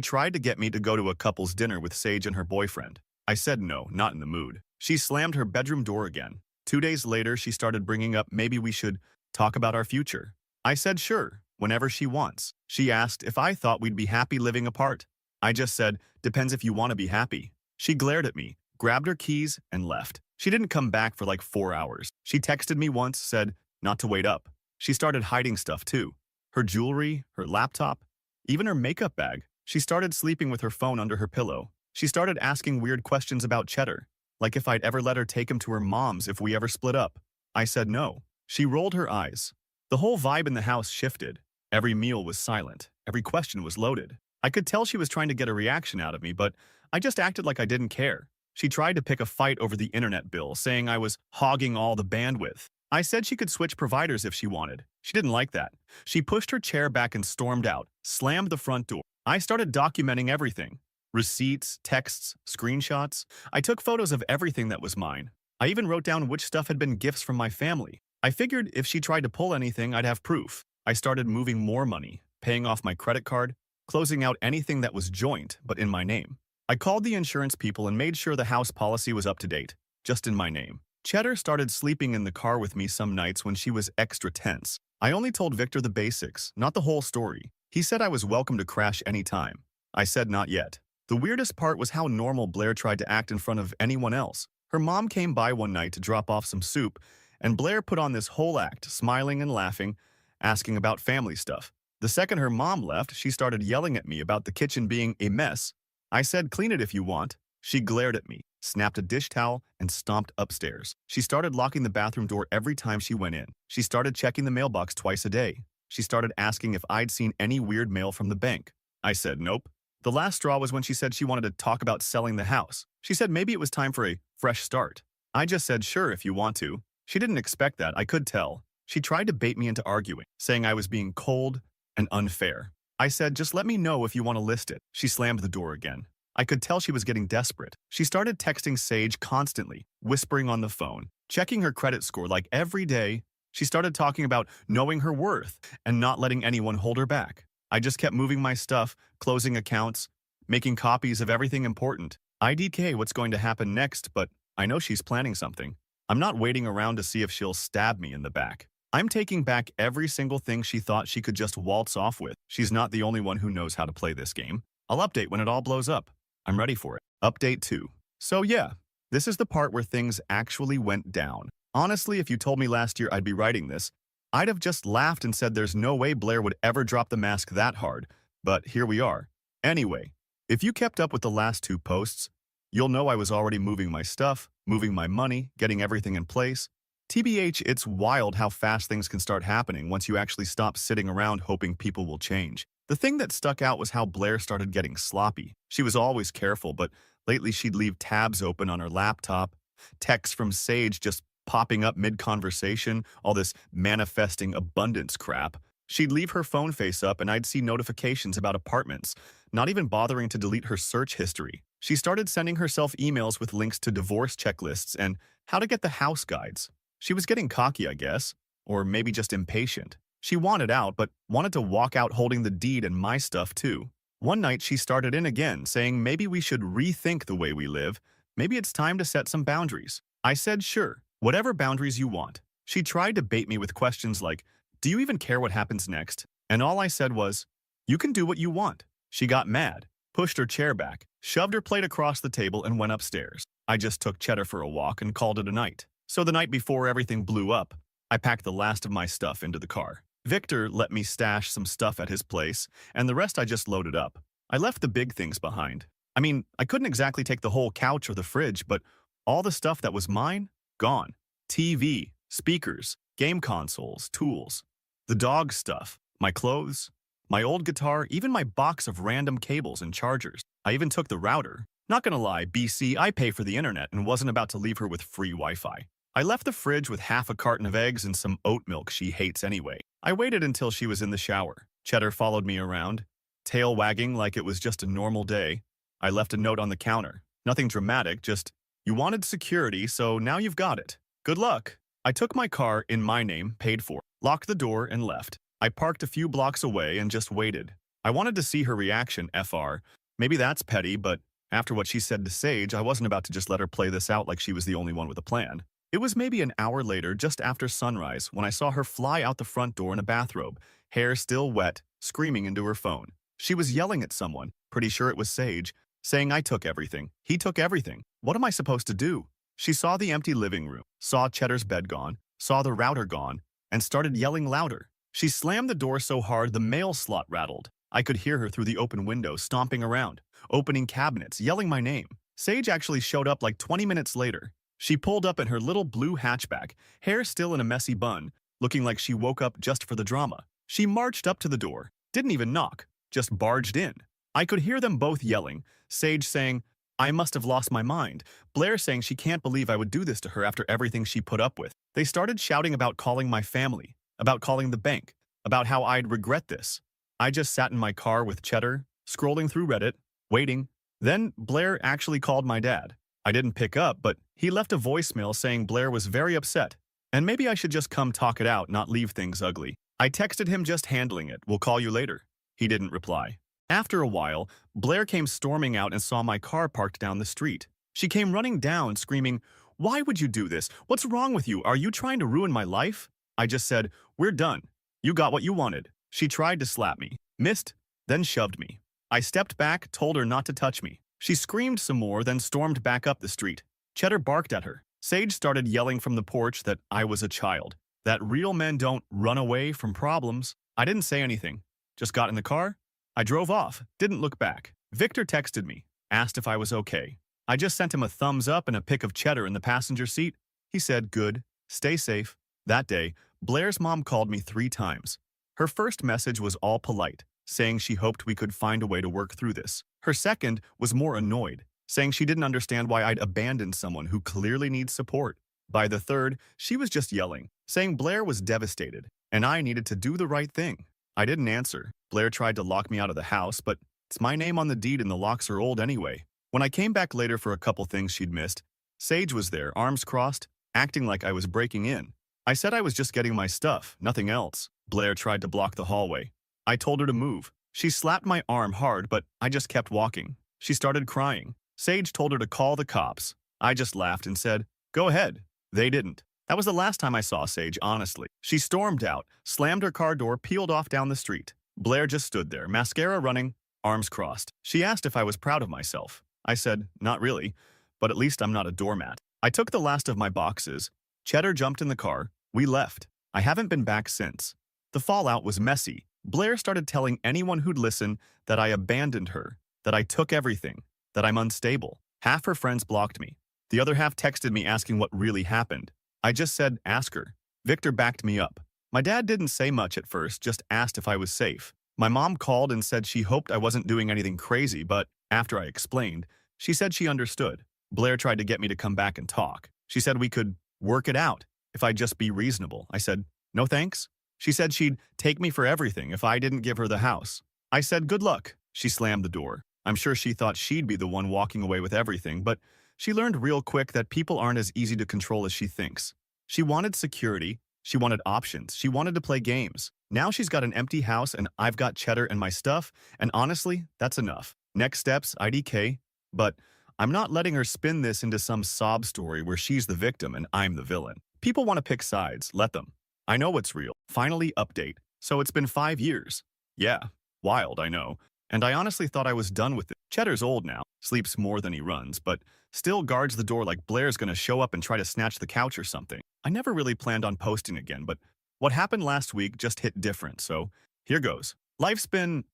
tried to get me to go to a couple's dinner with Sage and her boyfriend. I said no, not in the mood. She slammed her bedroom door again. 2 days later, she started bringing up maybe we should talk about our future. I said sure, whenever she wants. She asked if I thought we'd be happy living apart. I just said, depends if you want to be happy. She glared at me, grabbed her keys, and left. She didn't come back for like 4 hours. She texted me once, said not to wait up. She started hiding stuff too. Her jewelry, her laptop, even her makeup bag. She started sleeping with her phone under her pillow. She started asking weird questions about Cheddar, like if I'd ever let her take him to her mom's if we ever split up. I said no. She rolled her eyes. The whole vibe in the house shifted. Every meal was silent. Every question was loaded. I could tell she was trying to get a reaction out of me, but I just acted like I didn't care. She tried to pick a fight over the internet bill, saying I was hogging all the bandwidth. I said she could switch providers if she wanted. She didn't like that. She pushed her chair back and stormed out, slammed the front door. I started documenting everything. Receipts, texts, screenshots. I took photos of everything that was mine. I even wrote down which stuff had been gifts from my family. I figured if she tried to pull anything, I'd have proof. I started moving more money, paying off my credit card, closing out anything that was joint but in my name. I called the insurance people and made sure the house policy was up to date, just in my name. Cheddar started sleeping in the car with me some nights when she was extra tense. I only told Victor the basics, not the whole story. He said I was welcome to crash anytime. I said not yet. The weirdest part was how normal Blair tried to act in front of anyone else. Her mom came by one night to drop off some soup, and Blair put on this whole act, smiling and laughing, asking about family stuff. The second her mom left, she started yelling at me about the kitchen being a mess. I said, clean it if you want. She glared at me, snapped a dish towel, and stomped upstairs. She started locking the bathroom door every time she went in. She started checking the mailbox twice a day. She started asking if I'd seen any weird mail from the bank. I said nope. The last straw was when she said she wanted to talk about selling the house. She said maybe it was time for a fresh start. I just said sure if you want to. She didn't expect that, I could tell. She tried to bait me into arguing, saying I was being cold and unfair. I said just let me know if you want to list it. She slammed the door again. I could tell she was getting desperate. She started texting Sage constantly, whispering on the phone, checking her credit score like every day. She started talking about knowing her worth and not letting anyone hold her back. I just kept moving my stuff, closing accounts, making copies of everything important. IDK what's going to happen next, but I know she's planning something. I'm not waiting around to see if she'll stab me in the back. I'm taking back every single thing she thought she could just waltz off with. She's not the only one who knows how to play this game. I'll update when it all blows up. I'm ready for it. Update 2. So yeah, this is the part where things actually went down. Honestly, if you told me last year I'd be writing this, I'd have just laughed and said there's no way Blair would ever drop the mask that hard. But here we are. Anyway, if you kept up with the last 2 posts, you'll know I was already moving my stuff, moving my money, getting everything in place. TBH, it's wild how fast things can start happening once you actually stop sitting around hoping people will change. The thing that stuck out was how Blair started getting sloppy. She was always careful, but lately she'd leave tabs open on her laptop, texts from Sage just popping up mid-conversation, all this manifesting abundance crap. She'd leave her phone face up and I'd see notifications about apartments, not even bothering to delete her search history. She started sending herself emails with links to divorce checklists and how to get the house guides. She was getting cocky, I guess, or maybe just impatient. She wanted out, but wanted to walk out holding the deed and my stuff too. One night she started in again, saying maybe we should rethink the way we live. Maybe it's time to set some boundaries. I said sure, whatever boundaries you want. She tried to bait me with questions like, do you even care what happens next? And all I said was, you can do what you want. She got mad, pushed her chair back, shoved her plate across the table and went upstairs. I just took Cheddar for a walk and called it a night. So the night before everything blew up, I packed the last of my stuff into the car. Victor let me stash some stuff at his place, and the rest I just loaded up. I left the big things behind. I mean, I couldn't exactly take the whole couch or the fridge, but all the stuff that was mine, gone. TV, speakers, game consoles, tools, the dog stuff, my clothes, my old guitar, even my box of random cables and chargers. I even took the router. Not gonna lie, BC, I pay for the internet and wasn't about to leave her with free Wi-Fi. I left the fridge with half a carton of eggs and some oat milk she hates anyway. I waited until she was in the shower. Cheddar followed me around, tail wagging like it was just a normal day. I left a note on the counter. Nothing dramatic, just, you wanted security, so now you've got it. Good luck. I took my car in my name, paid for, locked the door, and left. I parked a few blocks away and just waited. I wanted to see her reaction, FR. Maybe that's petty, but after what she said to Sage, I wasn't about to just let her play this out like she was the only one with a plan. It was maybe an hour later, just after sunrise, when I saw her fly out the front door in a bathrobe, hair still wet, screaming into her phone. She was yelling at someone, pretty sure it was Sage, saying I took everything. He took everything. What am I supposed to do? She saw the empty living room, saw Cheddar's bed gone, saw the router gone, and started yelling louder. She slammed the door so hard the mail slot rattled. I could hear her through the open window stomping around, opening cabinets, yelling my name. Sage actually showed up like 20 minutes later. She pulled up in her little blue hatchback, hair still in a messy bun, looking like she woke up just for the drama. She marched up to the door, didn't even knock, just barged in. I could hear them both yelling, Sage saying, I must have lost my mind, Blair saying she can't believe I would do this to her after everything she put up with. They started shouting about calling my family, about calling the bank, about how I'd regret this. I just sat in my car with Cheddar, scrolling through Reddit, waiting. Then Blair actually called my dad. I didn't pick up, but he left a voicemail saying Blair was very upset, and maybe I should just come talk it out, not leave things ugly. I texted him just handling it, we'll call you later. He didn't reply. After a while, Blair came storming out and saw my car parked down the street. She came running down, screaming, why would you do this? What's wrong with you? Are you trying to ruin my life? I just said, we're done. You got what you wanted. She tried to slap me, missed, then shoved me. I stepped back, told her not to touch me. She screamed some more, then stormed back up the street. Cheddar barked at her. Sage started yelling from the porch that I was a child, that real men don't run away from problems. I didn't say anything, just got in the car. I drove off, didn't look back. Victor texted me, asked if I was okay. I just sent him a thumbs up and a pic of Cheddar in the passenger seat. He said, good, stay safe. That day, Blair's mom called me 3 times. Her first message was all polite, saying she hoped we could find a way to work through this. Her second was more annoyed, saying she didn't understand why I'd abandoned someone who clearly needs support. By the third, she was just yelling, saying Blair was devastated, and I needed to do the right thing. I didn't answer. Blair tried to lock me out of the house, but it's my name on the deed and the locks are old anyway. When I came back later for a couple things she'd missed, Sage was there, arms crossed, acting like I was breaking in. I said I was just getting my stuff, nothing else. Blair tried to block the hallway. I told her to move. She slapped my arm hard, but I just kept walking. She started crying. Sage told her to call the cops. I just laughed and said, go ahead. They didn't. That was the last time I saw Sage, honestly. She stormed out, slammed her car door, peeled off down the street. Blair just stood there, mascara running, arms crossed. She asked if I was proud of myself. I said, not really, but at least I'm not a doormat. I took the last of my boxes. Cheddar jumped in the car. We left. I haven't been back since. The fallout was messy. Blair started telling anyone who'd listen that I abandoned her, that I took everything, that I'm unstable. Half her friends blocked me. The other half texted me asking what really happened. I just said, ask her. Victor backed me up. My dad didn't say much at first, just asked if I was safe. My mom called and said she hoped I wasn't doing anything crazy, but after I explained, she said she understood. Blair tried to get me to come back and talk. She said we could work it out if I'd just be reasonable. I said, no thanks. She said she'd take me for everything if I didn't give her the house. I said good luck. She slammed the door. I'm sure she thought she'd be the one walking away with everything, but she learned real quick that people aren't as easy to control as she thinks. She wanted security, she wanted options, she wanted to play games. Now she's got an empty house and I've got cheddar and my stuff, and honestly, that's enough. Next steps, IDK, but I'm not letting her spin this into some sob story where she's the victim and I'm the villain. People want to pick sides, let them. I know what's real. Finally, update. So it's been 5 years. Yeah, wild, I know. And I honestly thought I was done with it. Cheddar's old now, sleeps more than he runs, but still guards the door like Blair's gonna show up and try to snatch the couch or something. I never really planned on posting again, but what happened last week just hit different, so here goes. Life's been,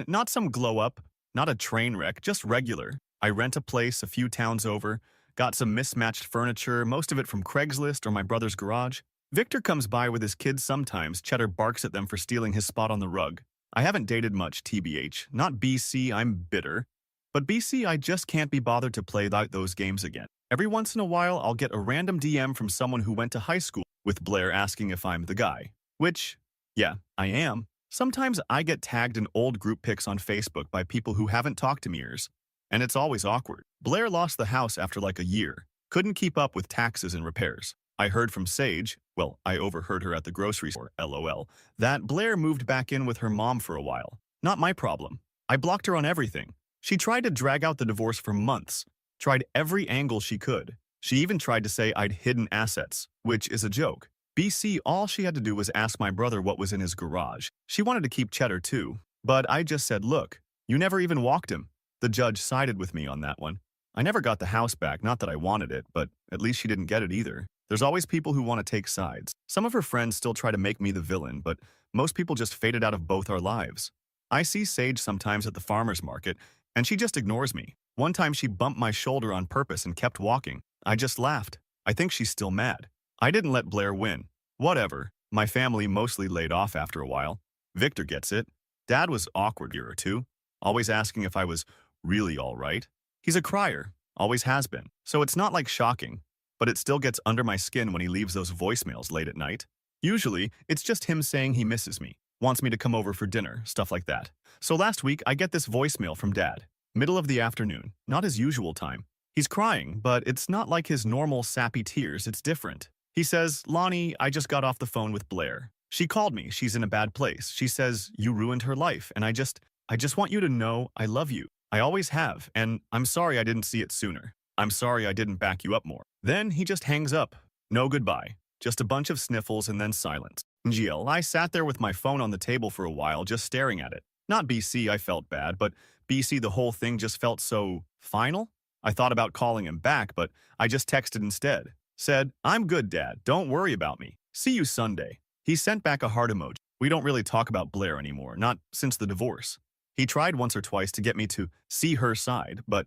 not some glow up, not a train wreck, just regular. I rent a place a few towns over, got some mismatched furniture, most of it from Craigslist or my brother's garage. Victor comes by with his kids sometimes. Cheddar barks at them for stealing his spot on the rug. I haven't dated much, TBH. Not BC, I'm bitter. But BC, I just can't be bothered to play those games again. Every once in a while, I'll get a random DM from someone who went to high school with Blair asking if I'm the guy. Which, yeah, I am. Sometimes I get tagged in old group pics on Facebook by people who haven't talked to me years. And it's always awkward. Blair lost the house after like a year. Couldn't keep up with taxes and repairs. I heard from Sage, well, I overheard her at the grocery store, LOL, that Blair moved back in with her mom for a while. Not my problem. I blocked her on everything. She tried to drag out the divorce for months, tried every angle she could. She even tried to say I'd hidden assets, which is a joke. BC, all she had to do was ask my brother what was in his garage. She wanted to keep Cheddar too, but I just said, look, you never even walked him. The judge sided with me on that one. I never got the house back, not that I wanted it, but at least she didn't get it either. There's always people who want to take sides. Some of her friends still try to make me the villain, but most people just faded out of both our lives. I see Sage sometimes at the farmer's market, and she just ignores me. One time she bumped my shoulder on purpose and kept walking. I just laughed. I think she's still mad. I didn't let Blair win. Whatever. My family mostly laid off after a while. Victor gets it. Dad was awkward a year or two, always asking if I was really all right. He's a crier, always has been, so it's not like shocking. But it still gets under my skin when he leaves those voicemails late at night. Usually, it's just him saying he misses me, wants me to come over for dinner, stuff like that. So last week, I get this voicemail from Dad. Middle of the afternoon, not his usual time. He's crying, but it's not like his normal sappy tears, it's different. He says, Lonnie, I just got off the phone with Blair. She called me, she's in a bad place. She says, you ruined her life, and I just want you to know I love you. I always have, and I'm sorry I didn't see it sooner. I'm sorry I didn't back you up more. Then he just hangs up. No goodbye. Just a bunch of sniffles and then silence. GL, I sat there with my phone on the table for a while just staring at it. Not BC, I felt bad, but BC, the whole thing just felt so final. I thought about calling him back, but I just texted instead. Said, I'm good, Dad. Don't worry about me. See you Sunday. He sent back a heart emoji. We don't really talk about Blair anymore, not since the divorce. He tried once or twice to get me to see her side, but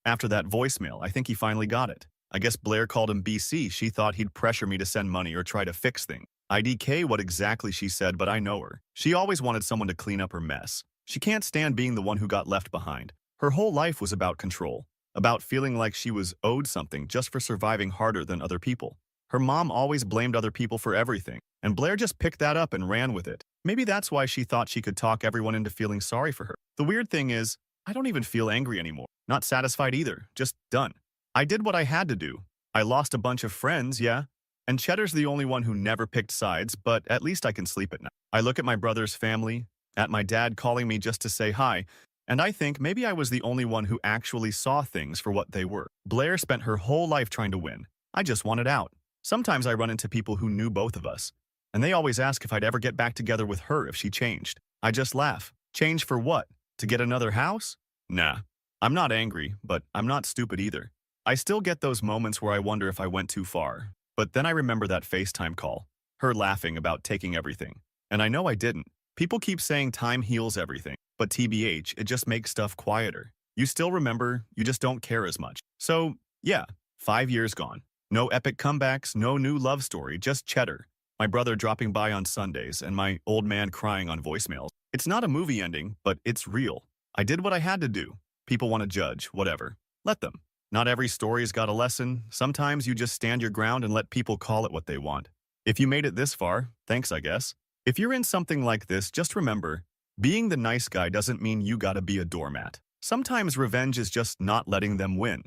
after that voicemail, I think he finally got it. I guess Blair called him BC. She thought he'd pressure me to send money or try to fix things. IDK what exactly she said, but I know her. She always wanted someone to clean up her mess. She can't stand being the one who got left behind. Her whole life was about control, about feeling like she was owed something just for surviving harder than other people. Her mom always blamed other people for everything, and Blair just picked that up and ran with it. Maybe that's why she thought she could talk everyone into feeling sorry for her. The weird thing is, I don't even feel angry anymore. Not satisfied either, just done. I did what I had to do. I lost a bunch of friends, yeah. And Cheddar's the only one who never picked sides, but at least I can sleep at night. I look at my brother's family, at my dad calling me just to say hi, and I think maybe I was the only one who actually saw things for what they were. Blair spent her whole life trying to win. I just wanted out. Sometimes I run into people who knew both of us, and they always ask if I'd ever get back together with her if she changed. I just laugh. Change for what? To get another house? Nah. I'm not angry, but I'm not stupid either. I still get those moments where I wonder if I went too far. But then I remember that FaceTime call, her laughing about taking everything. And I know I didn't. People keep saying time heals everything, but TBH, it just makes stuff quieter. You still remember, you just don't care as much. So, yeah, 5 years gone. No epic comebacks, no new love story, just Cheddar. My brother dropping by on Sundays, and my old man crying on voicemails. It's not a movie ending, but it's real. I did what I had to do. People want to judge, whatever. Let them. Not every story's got a lesson. Sometimes you just stand your ground and let people call it what they want. If you made it this far, thanks, I guess. If you're in something like this, just remember, being the nice guy doesn't mean you gotta be a doormat. Sometimes revenge is just not letting them win.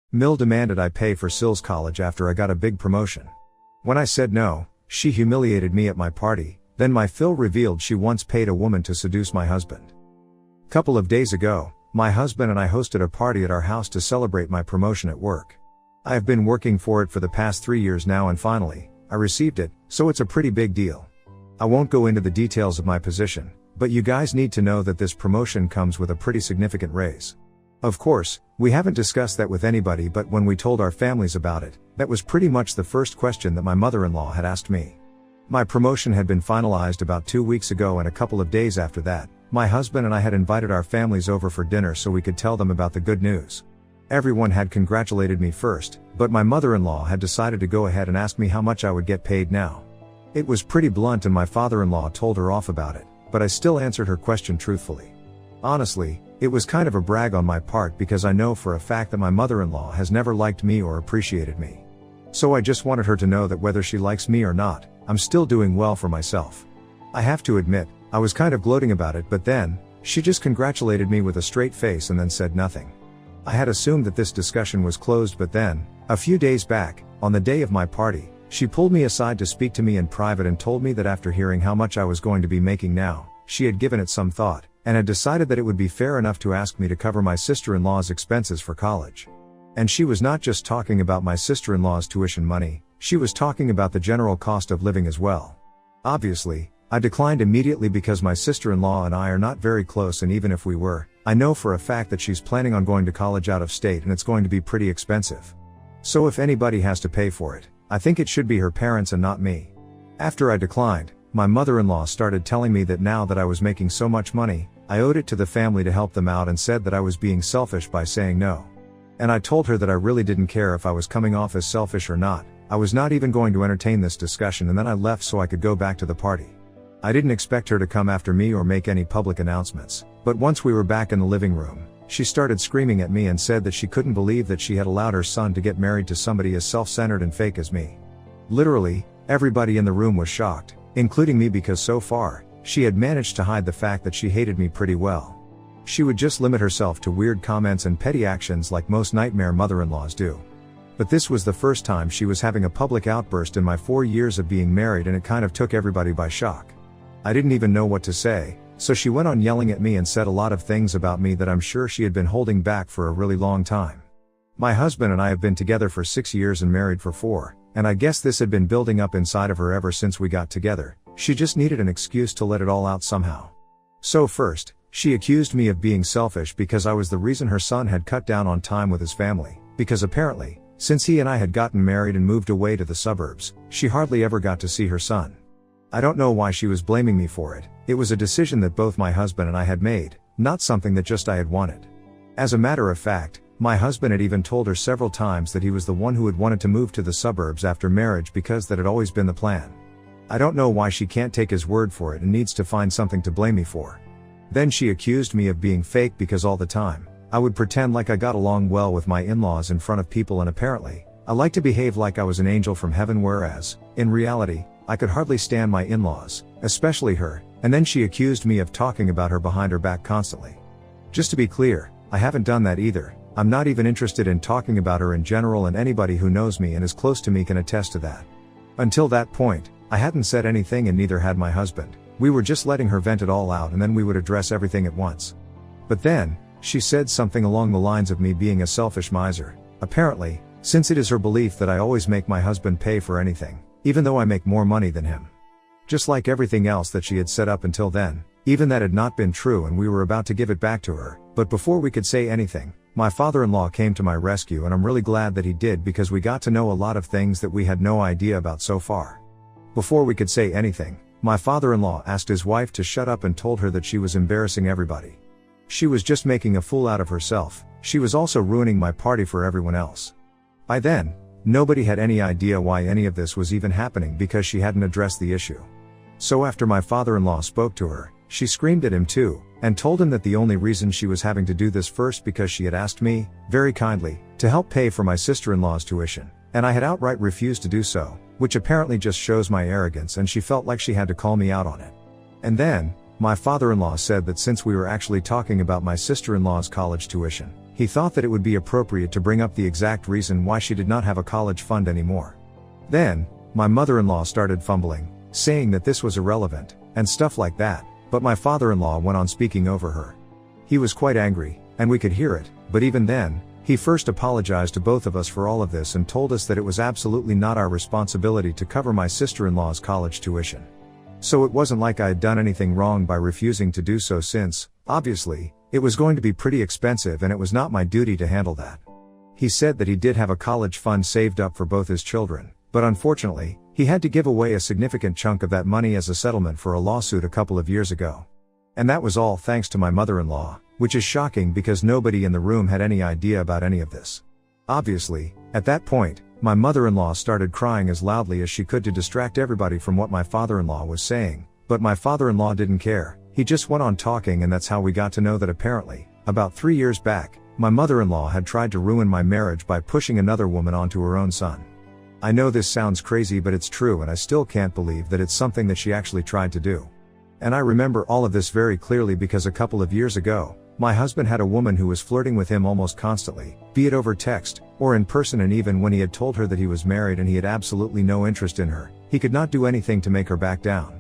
Mill demanded I pay for Sill's college after I got a big promotion. When I said no, she humiliated me at my party. Then my Phil revealed she once paid a woman to seduce my husband. Couple of days ago, my husband and I hosted a party at our house to celebrate my promotion at work. I have been working for it for the past 3 years now, and finally, I received it, so it's a pretty big deal. I won't go into the details of my position, but you guys need to know that this promotion comes with a pretty significant raise. Of course, we haven't discussed that with anybody, but when we told our families about it, that was pretty much the first question that my mother-in-law had asked me. My promotion had been finalized about 2 weeks ago, and a couple of days after that, my husband and I had invited our families over for dinner so we could tell them about the good news. Everyone had congratulated me first, but my mother-in-law had decided to go ahead and ask me how much I would get paid now. It was pretty blunt and my father-in-law told her off about it, but I still answered her question truthfully. Honestly, it was kind of a brag on my part because I know for a fact that my mother-in-law has never liked me or appreciated me. So I just wanted her to know that whether she likes me or not, I'm still doing well for myself. I have to admit, I was kind of gloating about it, but then, she just congratulated me with a straight face and then said nothing. I had assumed that this discussion was closed, but then, a few days back, on the day of my party, she pulled me aside to speak to me in private and told me that after hearing how much I was going to be making now, she had given it some thought, and had decided that it would be fair enough to ask me to cover my sister-in-law's expenses for college. And she was not just talking about my sister-in-law's tuition money, she was talking about the general cost of living as well. Obviously, I declined immediately because my sister-in-law and I are not very close, and even if we were, I know for a fact that she's planning on going to college out of state and it's going to be pretty expensive. So if anybody has to pay for it, I think it should be her parents and not me. After I declined, my mother-in-law started telling me that now that I was making so much money, I owed it to the family to help them out, and said that I was being selfish by saying no. And I told her that I really didn't care if I was coming off as selfish or not. I was not even going to entertain this discussion, and then I left so I could go back to the party. I didn't expect her to come after me or make any public announcements, but once we were back in the living room, she started screaming at me and said that she couldn't believe that she had allowed her son to get married to somebody as self-centered and fake as me. Literally, everybody in the room was shocked, including me, because so far, she had managed to hide the fact that she hated me pretty well. She would just limit herself to weird comments and petty actions like most nightmare mother-in-laws do. But this was the first time she was having a public outburst in my 4 years of being married, and it kind of took everybody by shock. I didn't even know what to say, so she went on yelling at me and said a lot of things about me that I'm sure she had been holding back for a really long time. My husband and I have been together for 6 years and married for 4, and I guess this had been building up inside of her ever since we got together. She just needed an excuse to let it all out somehow. So first, she accused me of being selfish because I was the reason her son had cut down on time with his family, because apparently, since he and I had gotten married and moved away to the suburbs, she hardly ever got to see her son. I don't know why she was blaming me for it. It was a decision that both my husband and I had made, not something that just I had wanted. As a matter of fact, my husband had even told her several times that he was the one who had wanted to move to the suburbs after marriage because that had always been the plan. I don't know why she can't take his word for it and needs to find something to blame me for. Then she accused me of being fake because all the time, I would pretend like I got along well with my in-laws in front of people, and apparently, I like to behave like I was an angel from heaven, whereas, in reality, I could hardly stand my in-laws, especially her. And then she accused me of talking about her behind her back constantly. Just to be clear, I haven't done that either. I'm not even interested in talking about her in general, and anybody who knows me and is close to me can attest to that. Until that point, I hadn't said anything, and neither had my husband. We were just letting her vent it all out, and then we would address everything at once. But then, she said something along the lines of me being a selfish miser. Apparently, since it is her belief that I always make my husband pay for anything, even though I make more money than him. Just like everything else that she had said up until then, even that had not been true, and we were about to give it back to her. But before we could say anything, my father-in-law came to my rescue, and I'm really glad that he did, because we got to know a lot of things that we had no idea about so far. Before we could say anything, my father-in-law asked his wife to shut up and told her that she was embarrassing everybody. She was just making a fool out of herself. She was also ruining my party for everyone else. By then, nobody had any idea why any of this was even happening because she hadn't addressed the issue. So after my father-in-law spoke to her, she screamed at him too, and told him that the only reason she was having to do this first because she had asked me, very kindly, to help pay for my sister-in-law's tuition, and I had outright refused to do so, which apparently just shows my arrogance, and she felt like she had to call me out on it. And then, my father-in-law said that since we were actually talking about my sister-in-law's college tuition, he thought that it would be appropriate to bring up the exact reason why she did not have a college fund anymore. Then, my mother-in-law started fumbling, saying that this was irrelevant, and stuff like that, but my father-in-law went on speaking over her. He was quite angry, and we could hear it, but even then, he first apologized to both of us for all of this and told us that it was absolutely not our responsibility to cover my sister-in-law's college tuition. So it wasn't like I had done anything wrong by refusing to do so, since, obviously, it was going to be pretty expensive and it was not my duty to handle that. He said that he did have a college fund saved up for both his children, but unfortunately, he had to give away a significant chunk of that money as a settlement for a lawsuit a couple of years ago. And that was all thanks to my mother-in-law, which is shocking because nobody in the room had any idea about any of this. Obviously, at that point, my mother-in-law started crying as loudly as she could to distract everybody from what my father-in-law was saying, but my father-in-law didn't care. He just went on talking, and that's how we got to know that apparently, about 3 years back, my mother-in-law had tried to ruin my marriage by pushing another woman onto her own son. I know this sounds crazy, but it's true, and I still can't believe that it's something that she actually tried to do. And I remember all of this very clearly because a couple of years ago, my husband had a woman who was flirting with him almost constantly, be it over text, or in person, and even when he had told her that he was married and he had absolutely no interest in her, he could not do anything to make her back down.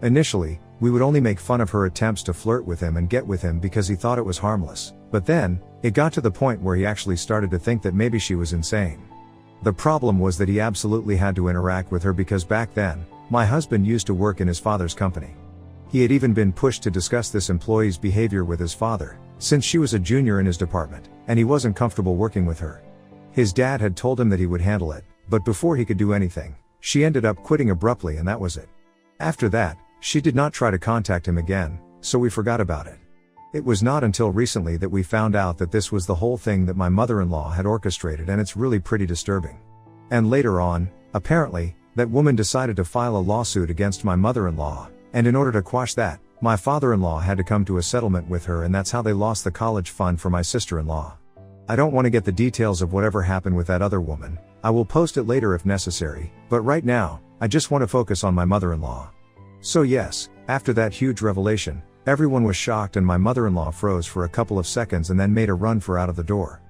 Initially, we would only make fun of her attempts to flirt with him and get with him because he thought it was harmless, but then, it got to the point where he actually started to think that maybe she was insane. The problem was that he absolutely had to interact with her because back then, my husband used to work in his father's company. He had even been pushed to discuss this employee's behavior with his father, since she was a junior in his department, and he wasn't comfortable working with her. His dad had told him that he would handle it, but before he could do anything, she ended up quitting abruptly, and that was it. After that, she did not try to contact him again, so we forgot about it. It was not until recently that we found out that this was the whole thing that my mother-in-law had orchestrated, and it's really pretty disturbing. And later on, apparently, that woman decided to file a lawsuit against my mother-in-law, and in order to quash that, my father-in-law had to come to a settlement with her, and that's how they lost the college fund for my sister-in-law. I don't want to get the details of whatever happened with that other woman. I will post it later if necessary, but right now, I just want to focus on my mother-in-law. So yes, after that huge revelation, everyone was shocked and my mother-in-law froze for a couple of seconds and then made a run for out of the door.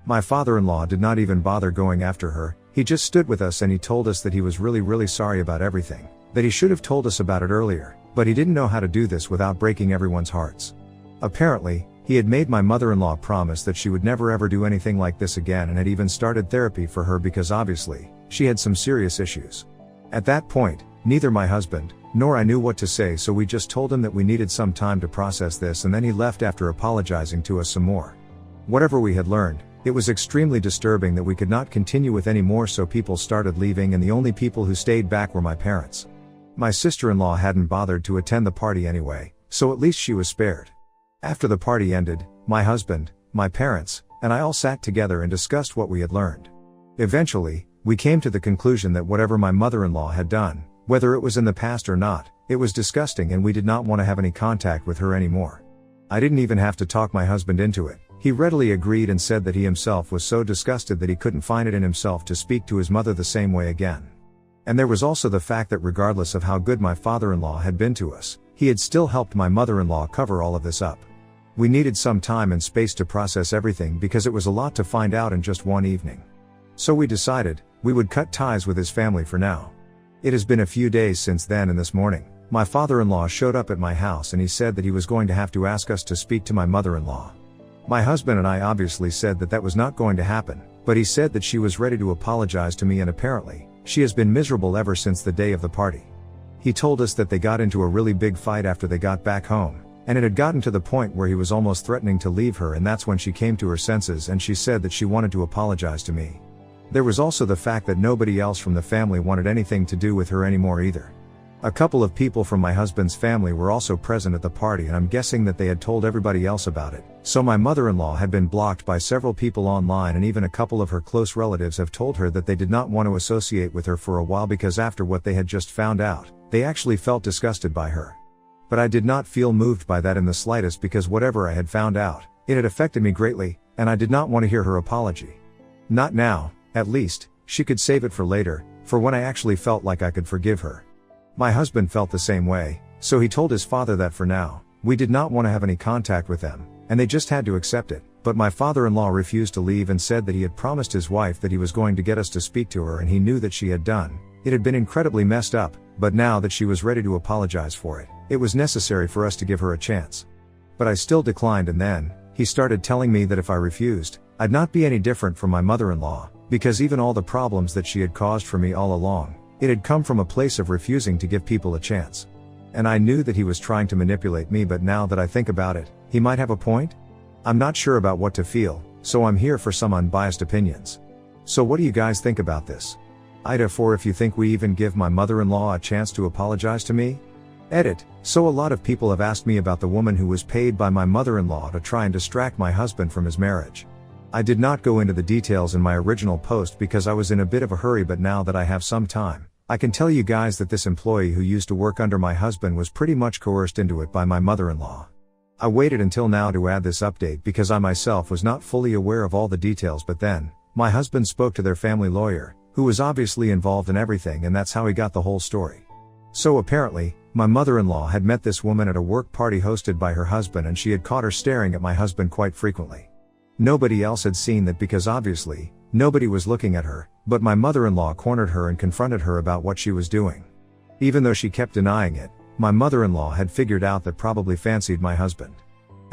My father-in-law did not even bother going after her. He just stood with us and he told us that he was really sorry about everything, that he should have told us about it earlier, but he didn't know how to do this without breaking everyone's hearts. Apparently, he had made my mother-in-law promise that she would never ever do anything like this again, and had even started therapy for her because obviously, she had some serious issues. At that point, neither my husband, nor I knew what to say, so we just told him that we needed some time to process this, and then he left after apologizing to us some more. Whatever we had learned, it was extremely disturbing that we could not continue with any more, so people started leaving, and the only people who stayed back were my parents. My sister-in-law hadn't bothered to attend the party anyway, so at least she was spared. After the party ended, my husband, my parents, and I all sat together and discussed what we had learned. Eventually, we came to the conclusion that whatever my mother-in-law had done, whether it was in the past or not, it was disgusting, and we did not want to have any contact with her anymore. I didn't even have to talk my husband into it. He readily agreed and said that he himself was so disgusted that he couldn't find it in himself to speak to his mother the same way again. And there was also the fact that regardless of how good my father-in-law had been to us, he had still helped my mother-in-law cover all of this up. We needed some time and space to process everything because it was a lot to find out in just one evening. So we decided, we would cut ties with his family for now. It has been a few days since then, and this morning, my father-in-law showed up at my house and he said that he was going to have to ask us to speak to my mother-in-law. My husband and I obviously said that that was not going to happen, but he said that she was ready to apologize to me, and apparently, she has been miserable ever since the day of the party. He told us that they got into a really big fight after they got back home, and it had gotten to the point where he was almost threatening to leave her, and that's when she came to her senses and she said that she wanted to apologize to me. There was also the fact that nobody else from the family wanted anything to do with her anymore either. A couple of people from my husband's family were also present at the party, and I'm guessing that they had told everybody else about it. So my mother-in-law had been blocked by several people online, and even a couple of her close relatives have told her that they did not want to associate with her for a while because after what they had just found out, they actually felt disgusted by her. But I did not feel moved by that in the slightest because whatever I had found out, it had affected me greatly, and I did not want to hear her apology. Not now, at least, she could save it for later, for when I actually felt like I could forgive her. My husband felt the same way, so he told his father that for now, we did not want to have any contact with them, and they just had to accept it. But my father-in-law refused to leave and said that he had promised his wife that he was going to get us to speak to her, and he knew that she had done. It had been incredibly messed up, but now that she was ready to apologize for it, it was necessary for us to give her a chance. But I still declined, and then, he started telling me that if I refused, I'd not be any different from my mother-in-law, because even all the problems that she had caused for me all along, it had come from a place of refusing to give people a chance. And I knew that he was trying to manipulate me, but now that I think about it, he might have a point? I'm not sure about what to feel, so I'm here for some unbiased opinions. So what do you guys think about this? Ida 4 if you think we even give my mother-in-law a chance to apologize to me? Edit. So a lot of people have asked me about the woman who was paid by my mother-in-law to try and distract my husband from his marriage. I did not go into the details in my original post because I was in a bit of a hurry, but now that I have some time, I can tell you guys that this employee who used to work under my husband was pretty much coerced into it by my mother-in-law. I waited until now to add this update because I myself was not fully aware of all the details, but then, my husband spoke to their family lawyer, who was obviously involved in everything, and that's how he got the whole story. So apparently, my mother-in-law had met this woman at a work party hosted by her husband, and she had caught her staring at my husband quite frequently. Nobody else had seen that because obviously, nobody was looking at her, but my mother-in-law cornered her and confronted her about what she was doing. Even though she kept denying it, my mother-in-law had figured out that probably fancied my husband.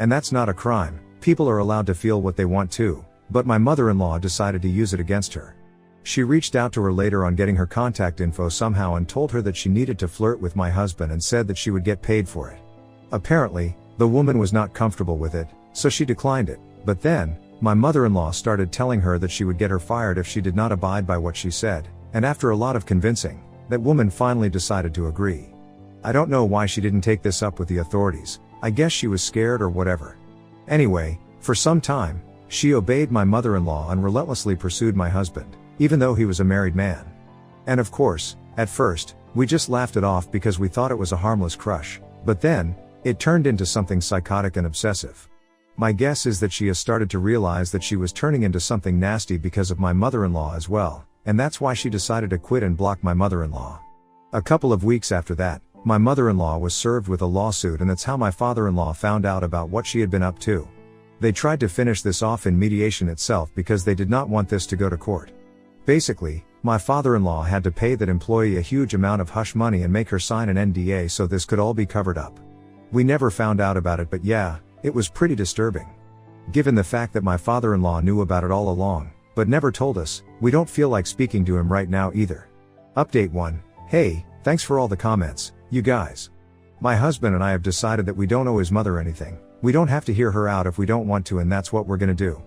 And that's not a crime, people are allowed to feel what they want to, but my mother-in-law decided to use it against her. She reached out to her later on getting her contact info somehow and told her that she needed to flirt with my husband and said that she would get paid for it. Apparently, the woman was not comfortable with it, so she declined it, but then, my mother-in-law started telling her that she would get her fired if she did not abide by what she said, and after a lot of convincing, that woman finally decided to agree. I don't know why she didn't take this up with the authorities, I guess she was scared or whatever. Anyway, for some time, she obeyed my mother-in-law and relentlessly pursued my husband, even though he was a married man. And of course, at first, we just laughed it off because we thought it was a harmless crush, but then, it turned into something psychotic and obsessive. My guess is that she has started to realize that she was turning into something nasty because of my mother-in-law as well, and that's why she decided to quit and block my mother-in-law. A couple of weeks after that, my mother-in-law was served with a lawsuit, and that's how my father-in-law found out about what she had been up to. They tried to finish this off in mediation itself because they did not want this to go to court. Basically, my father-in-law had to pay that employee a huge amount of hush money and make her sign an NDA so this could all be covered up. We never found out about it, but yeah, it was pretty disturbing. Given the fact that my father-in-law knew about it all along, but never told us, we don't feel like speaking to him right now either. Update 1. Hey, thanks for all the comments, you guys. My husband and I have decided that we don't owe his mother anything. We don't have to hear her out if we don't want to, and that's what we're gonna do.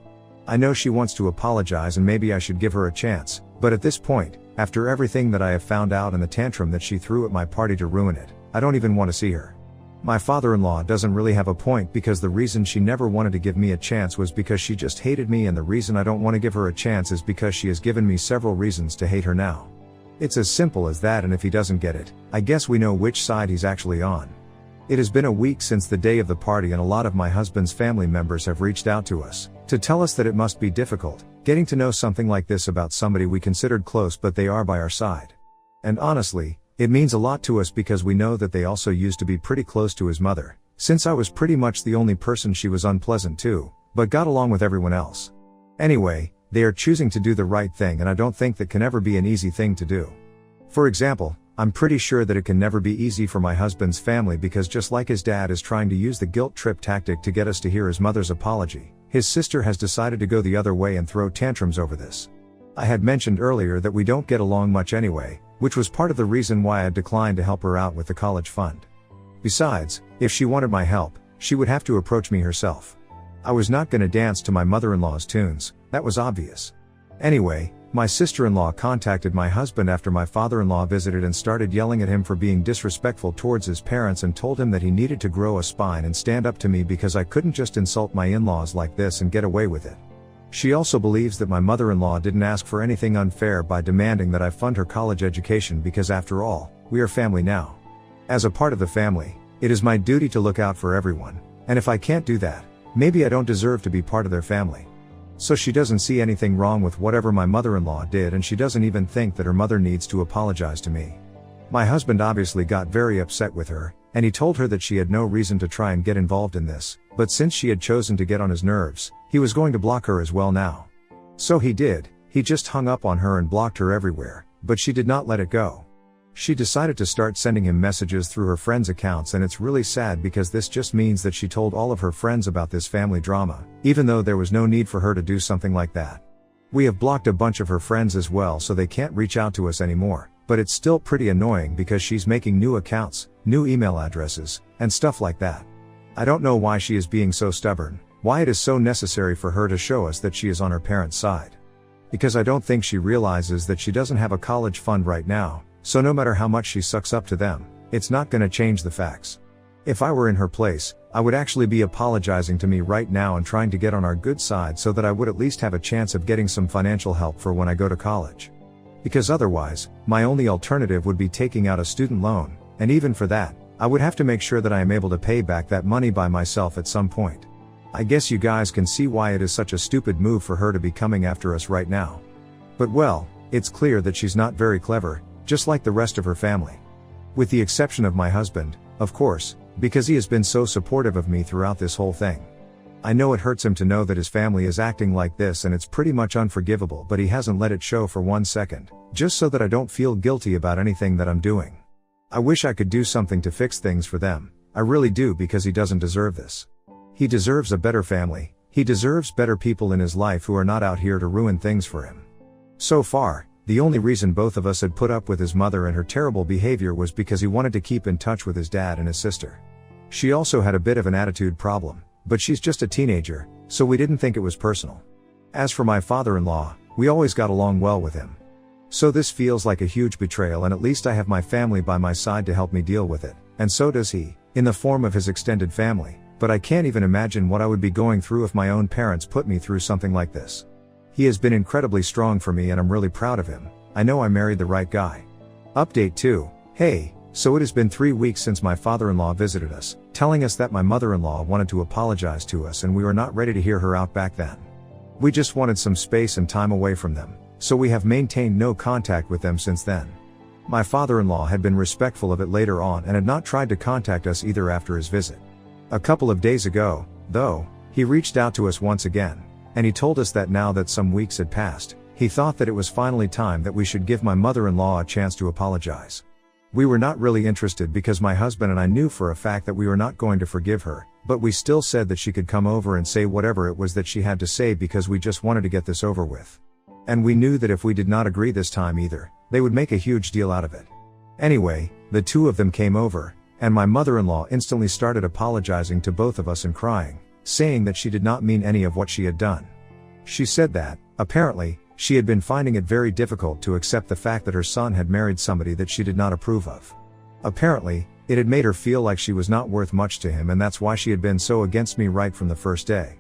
I know she wants to apologize and maybe I should give her a chance, but at this point, after everything that I have found out and the tantrum that she threw at my party to ruin it, I don't even want to see her. My father-in-law doesn't really have a point because the reason she never wanted to give me a chance was because she just hated me, and the reason I don't want to give her a chance is because she has given me several reasons to hate her now. It's as simple as that, and if he doesn't get it, I guess we know which side he's actually on. It has been a week since the day of the party, and a lot of my husband's family members have reached out to us to tell us that it must be difficult getting to know something like this about somebody we considered close, but they are by our side. And honestly, it means a lot to us because we know that they also used to be pretty close to his mother, since I was pretty much the only person she was unpleasant to, but got along with everyone else. Anyway, they are choosing to do the right thing, and I don't think that can ever be an easy thing to do. For example, I'm pretty sure that it can never be easy for my husband's family because just like his dad is trying to use the guilt trip tactic to get us to hear his mother's apology, his sister has decided to go the other way and throw tantrums over this. I had mentioned earlier that we don't get along much anyway, which was part of the reason why I declined to help her out with the college fund. Besides, if she wanted my help, she would have to approach me herself. I was not gonna dance to my mother-in-law's tunes, that was obvious. Anyway, my sister-in-law contacted my husband after my father-in-law visited and started yelling at him for being disrespectful towards his parents, and told him that he needed to grow a spine and stand up to me because I couldn't just insult my in-laws like this and get away with it. She also believes that my mother-in-law didn't ask for anything unfair by demanding that I fund her college education because after all, we are family now. As a part of the family, it is my duty to look out for everyone, and if I can't do that, maybe I don't deserve to be part of their family. So she doesn't see anything wrong with whatever my mother-in-law did, and she doesn't even think that her mother needs to apologize to me. My husband obviously got very upset with her, and he told her that she had no reason to try and get involved in this, but since she had chosen to get on his nerves, he was going to block her as well now. So he did, he just hung up on her and blocked her everywhere, but she did not let it go. She decided to start sending him messages through her friends' accounts, and it's really sad because this just means that she told all of her friends about this family drama, even though there was no need for her to do something like that. We have blocked a bunch of her friends as well, so they can't reach out to us anymore, but it's still pretty annoying because she's making new accounts, new email addresses, and stuff like that. I don't know why she is being so stubborn, why it is so necessary for her to show us that she is on her parents' side. Because I don't think she realizes that she doesn't have a college fund right now, so no matter how much she sucks up to them, it's not gonna change the facts. If I were in her place, I would actually be apologizing to me right now and trying to get on our good side so that I would at least have a chance of getting some financial help for when I go to college. Because otherwise, my only alternative would be taking out a student loan, and even for that, I would have to make sure that I am able to pay back that money by myself at some point. I guess you guys can see why it is such a stupid move for her to be coming after us right now. But well, it's clear that she's not very clever, just like the rest of her family. With the exception of my husband, of course, because he has been so supportive of me throughout this whole thing. I know it hurts him to know that his family is acting like this, and it's pretty much unforgivable, but he hasn't let it show for 1 second, just so that I don't feel guilty about anything that I'm doing. I wish I could do something to fix things for them, I really do, because he doesn't deserve this. He deserves a better family, he deserves better people in his life who are not out here to ruin things for him. So far, the only reason both of us had put up with his mother and her terrible behavior was because he wanted to keep in touch with his dad and his sister. She also had a bit of an attitude problem, but she's just a teenager, so we didn't think it was personal. As for my father-in-law, we always got along well with him. So this feels like a huge betrayal, and at least I have my family by my side to help me deal with it, and so does he, in the form of his extended family, but I can't even imagine what I would be going through if my own parents put me through something like this. He has been incredibly strong for me and I'm really proud of him. I know I married the right guy. Update 2. Hey, so it has been 3 weeks since my father-in-law visited us, telling us that my mother-in-law wanted to apologize to us and we were not ready to hear her out back then. We just wanted some space and time away from them, so we have maintained no contact with them since then. My father-in-law had been respectful of it later on and had not tried to contact us either after his visit. A couple of days ago, though, he reached out to us once again, and he told us that now that some weeks had passed, he thought that it was finally time that we should give my mother-in-law a chance to apologize. We were not really interested because my husband and I knew for a fact that we were not going to forgive her, but we still said that she could come over and say whatever it was that she had to say because we just wanted to get this over with. And we knew that if we did not agree this time either, they would make a huge deal out of it. Anyway, the two of them came over, and my mother-in-law instantly started apologizing to both of us and crying, saying that she did not mean any of what she had done. She said that, apparently, she had been finding it very difficult to accept the fact that her son had married somebody that she did not approve of. Apparently, it had made her feel like she was not worth much to him, and that's why she had been so against me right from the first day.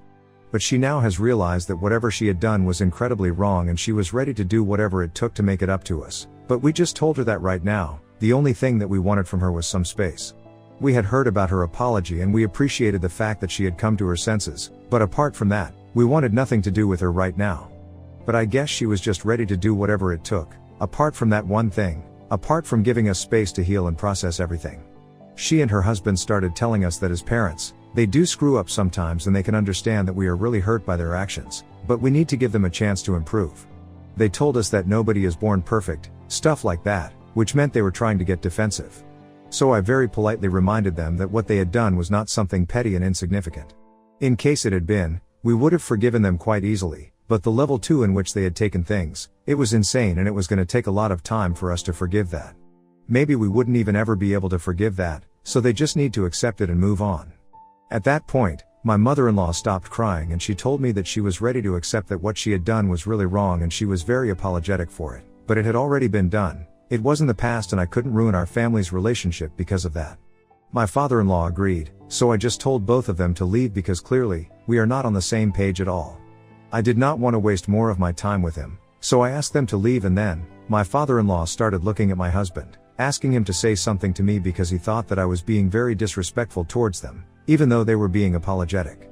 But she now has realized that whatever she had done was incredibly wrong and she was ready to do whatever it took to make it up to us. But we just told her that right now, the only thing that we wanted from her was some space. We had heard about her apology and we appreciated the fact that she had come to her senses, but apart from that, we wanted nothing to do with her right now. But I guess she was just ready to do whatever it took, apart from that one thing, apart from giving us space to heal and process everything. She and her husband started telling us that as parents, they do screw up sometimes and they can understand that we are really hurt by their actions, but we need to give them a chance to improve. They told us that nobody is born perfect, stuff like that, which meant they were trying to get defensive. So I very politely reminded them that what they had done was not something petty and insignificant. In case it had been, we would have forgiven them quite easily, but the level 2 in which they had taken things, it was insane and it was going to take a lot of time for us to forgive that. Maybe we wouldn't even ever be able to forgive that, so they just need to accept it and move on. At that point, my mother-in-law stopped crying and she told me that she was ready to accept that what she had done was really wrong and she was very apologetic for it, but it had already been done. It was in the past and I couldn't ruin our family's relationship because of that. My father-in-law agreed, so I just told both of them to leave because clearly, we are not on the same page at all. I did not want to waste more of my time with him, so I asked them to leave and then, my father-in-law started looking at my husband, asking him to say something to me because he thought that I was being very disrespectful towards them, even though they were being apologetic.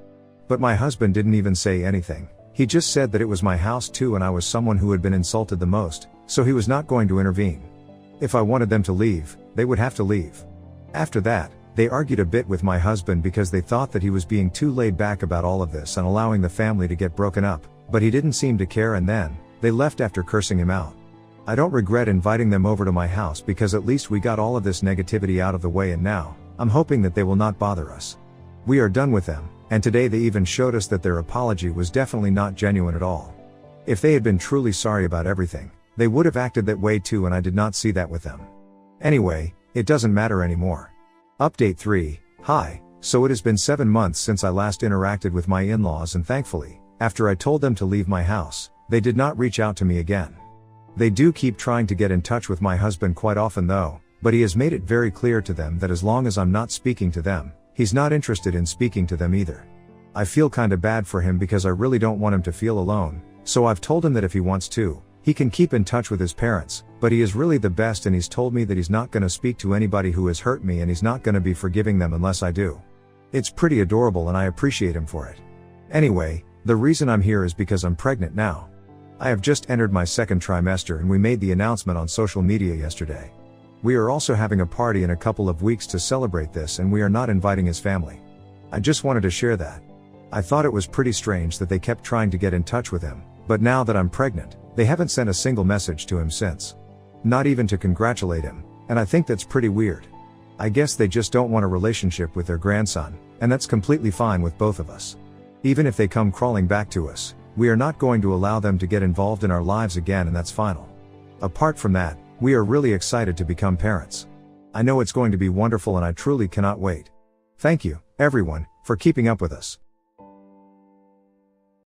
But my husband didn't even say anything, He just said that it was my house too and I was someone who had been insulted the most, so he was not going to intervene. If I wanted them to leave, they would have to leave. After that, they argued a bit with my husband because they thought that he was being too laid back about all of this and allowing the family to get broken up, but he didn't seem to care and then, they left after cursing him out. I don't regret inviting them over to my house because at least we got all of this negativity out of the way and now, I'm hoping that they will not bother us. We are done with them, and today they even showed us that their apology was definitely not genuine at all. If they had been truly sorry about everything, they would have acted that way too and I did not see that with them. Anyway, it doesn't matter anymore. Update 3, Hi, so it has been 7 months since I last interacted with my in-laws and thankfully, after I told them to leave my house, they did not reach out to me again. They do keep trying to get in touch with my husband quite often though, but he has made it very clear to them that as long as I'm not speaking to them, he's not interested in speaking to them either. I feel kinda bad for him because I really don't want him to feel alone, so I've told him that if he wants to, he can keep in touch with his parents, but he is really the best and he's told me that he's not gonna speak to anybody who has hurt me and he's not gonna be forgiving them unless I do. It's pretty adorable and I appreciate him for it. Anyway, the reason I'm here is because I'm pregnant now. I have just entered my second trimester and we made the announcement on social media yesterday. We are also having a party in a couple of weeks to celebrate this and we are not inviting his family. I just wanted to share that. I thought it was pretty strange that they kept trying to get in touch with him, but now that I'm pregnant, they haven't sent a single message to him since. Not even to congratulate him, and I think that's pretty weird. I guess they just don't want a relationship with their grandson, and that's completely fine with both of us. Even if they come crawling back to us, we are not going to allow them to get involved in our lives again and that's final. Apart from that, we are really excited to become parents. I know it's going to be wonderful and I truly cannot wait. Thank you, everyone, for keeping up with us.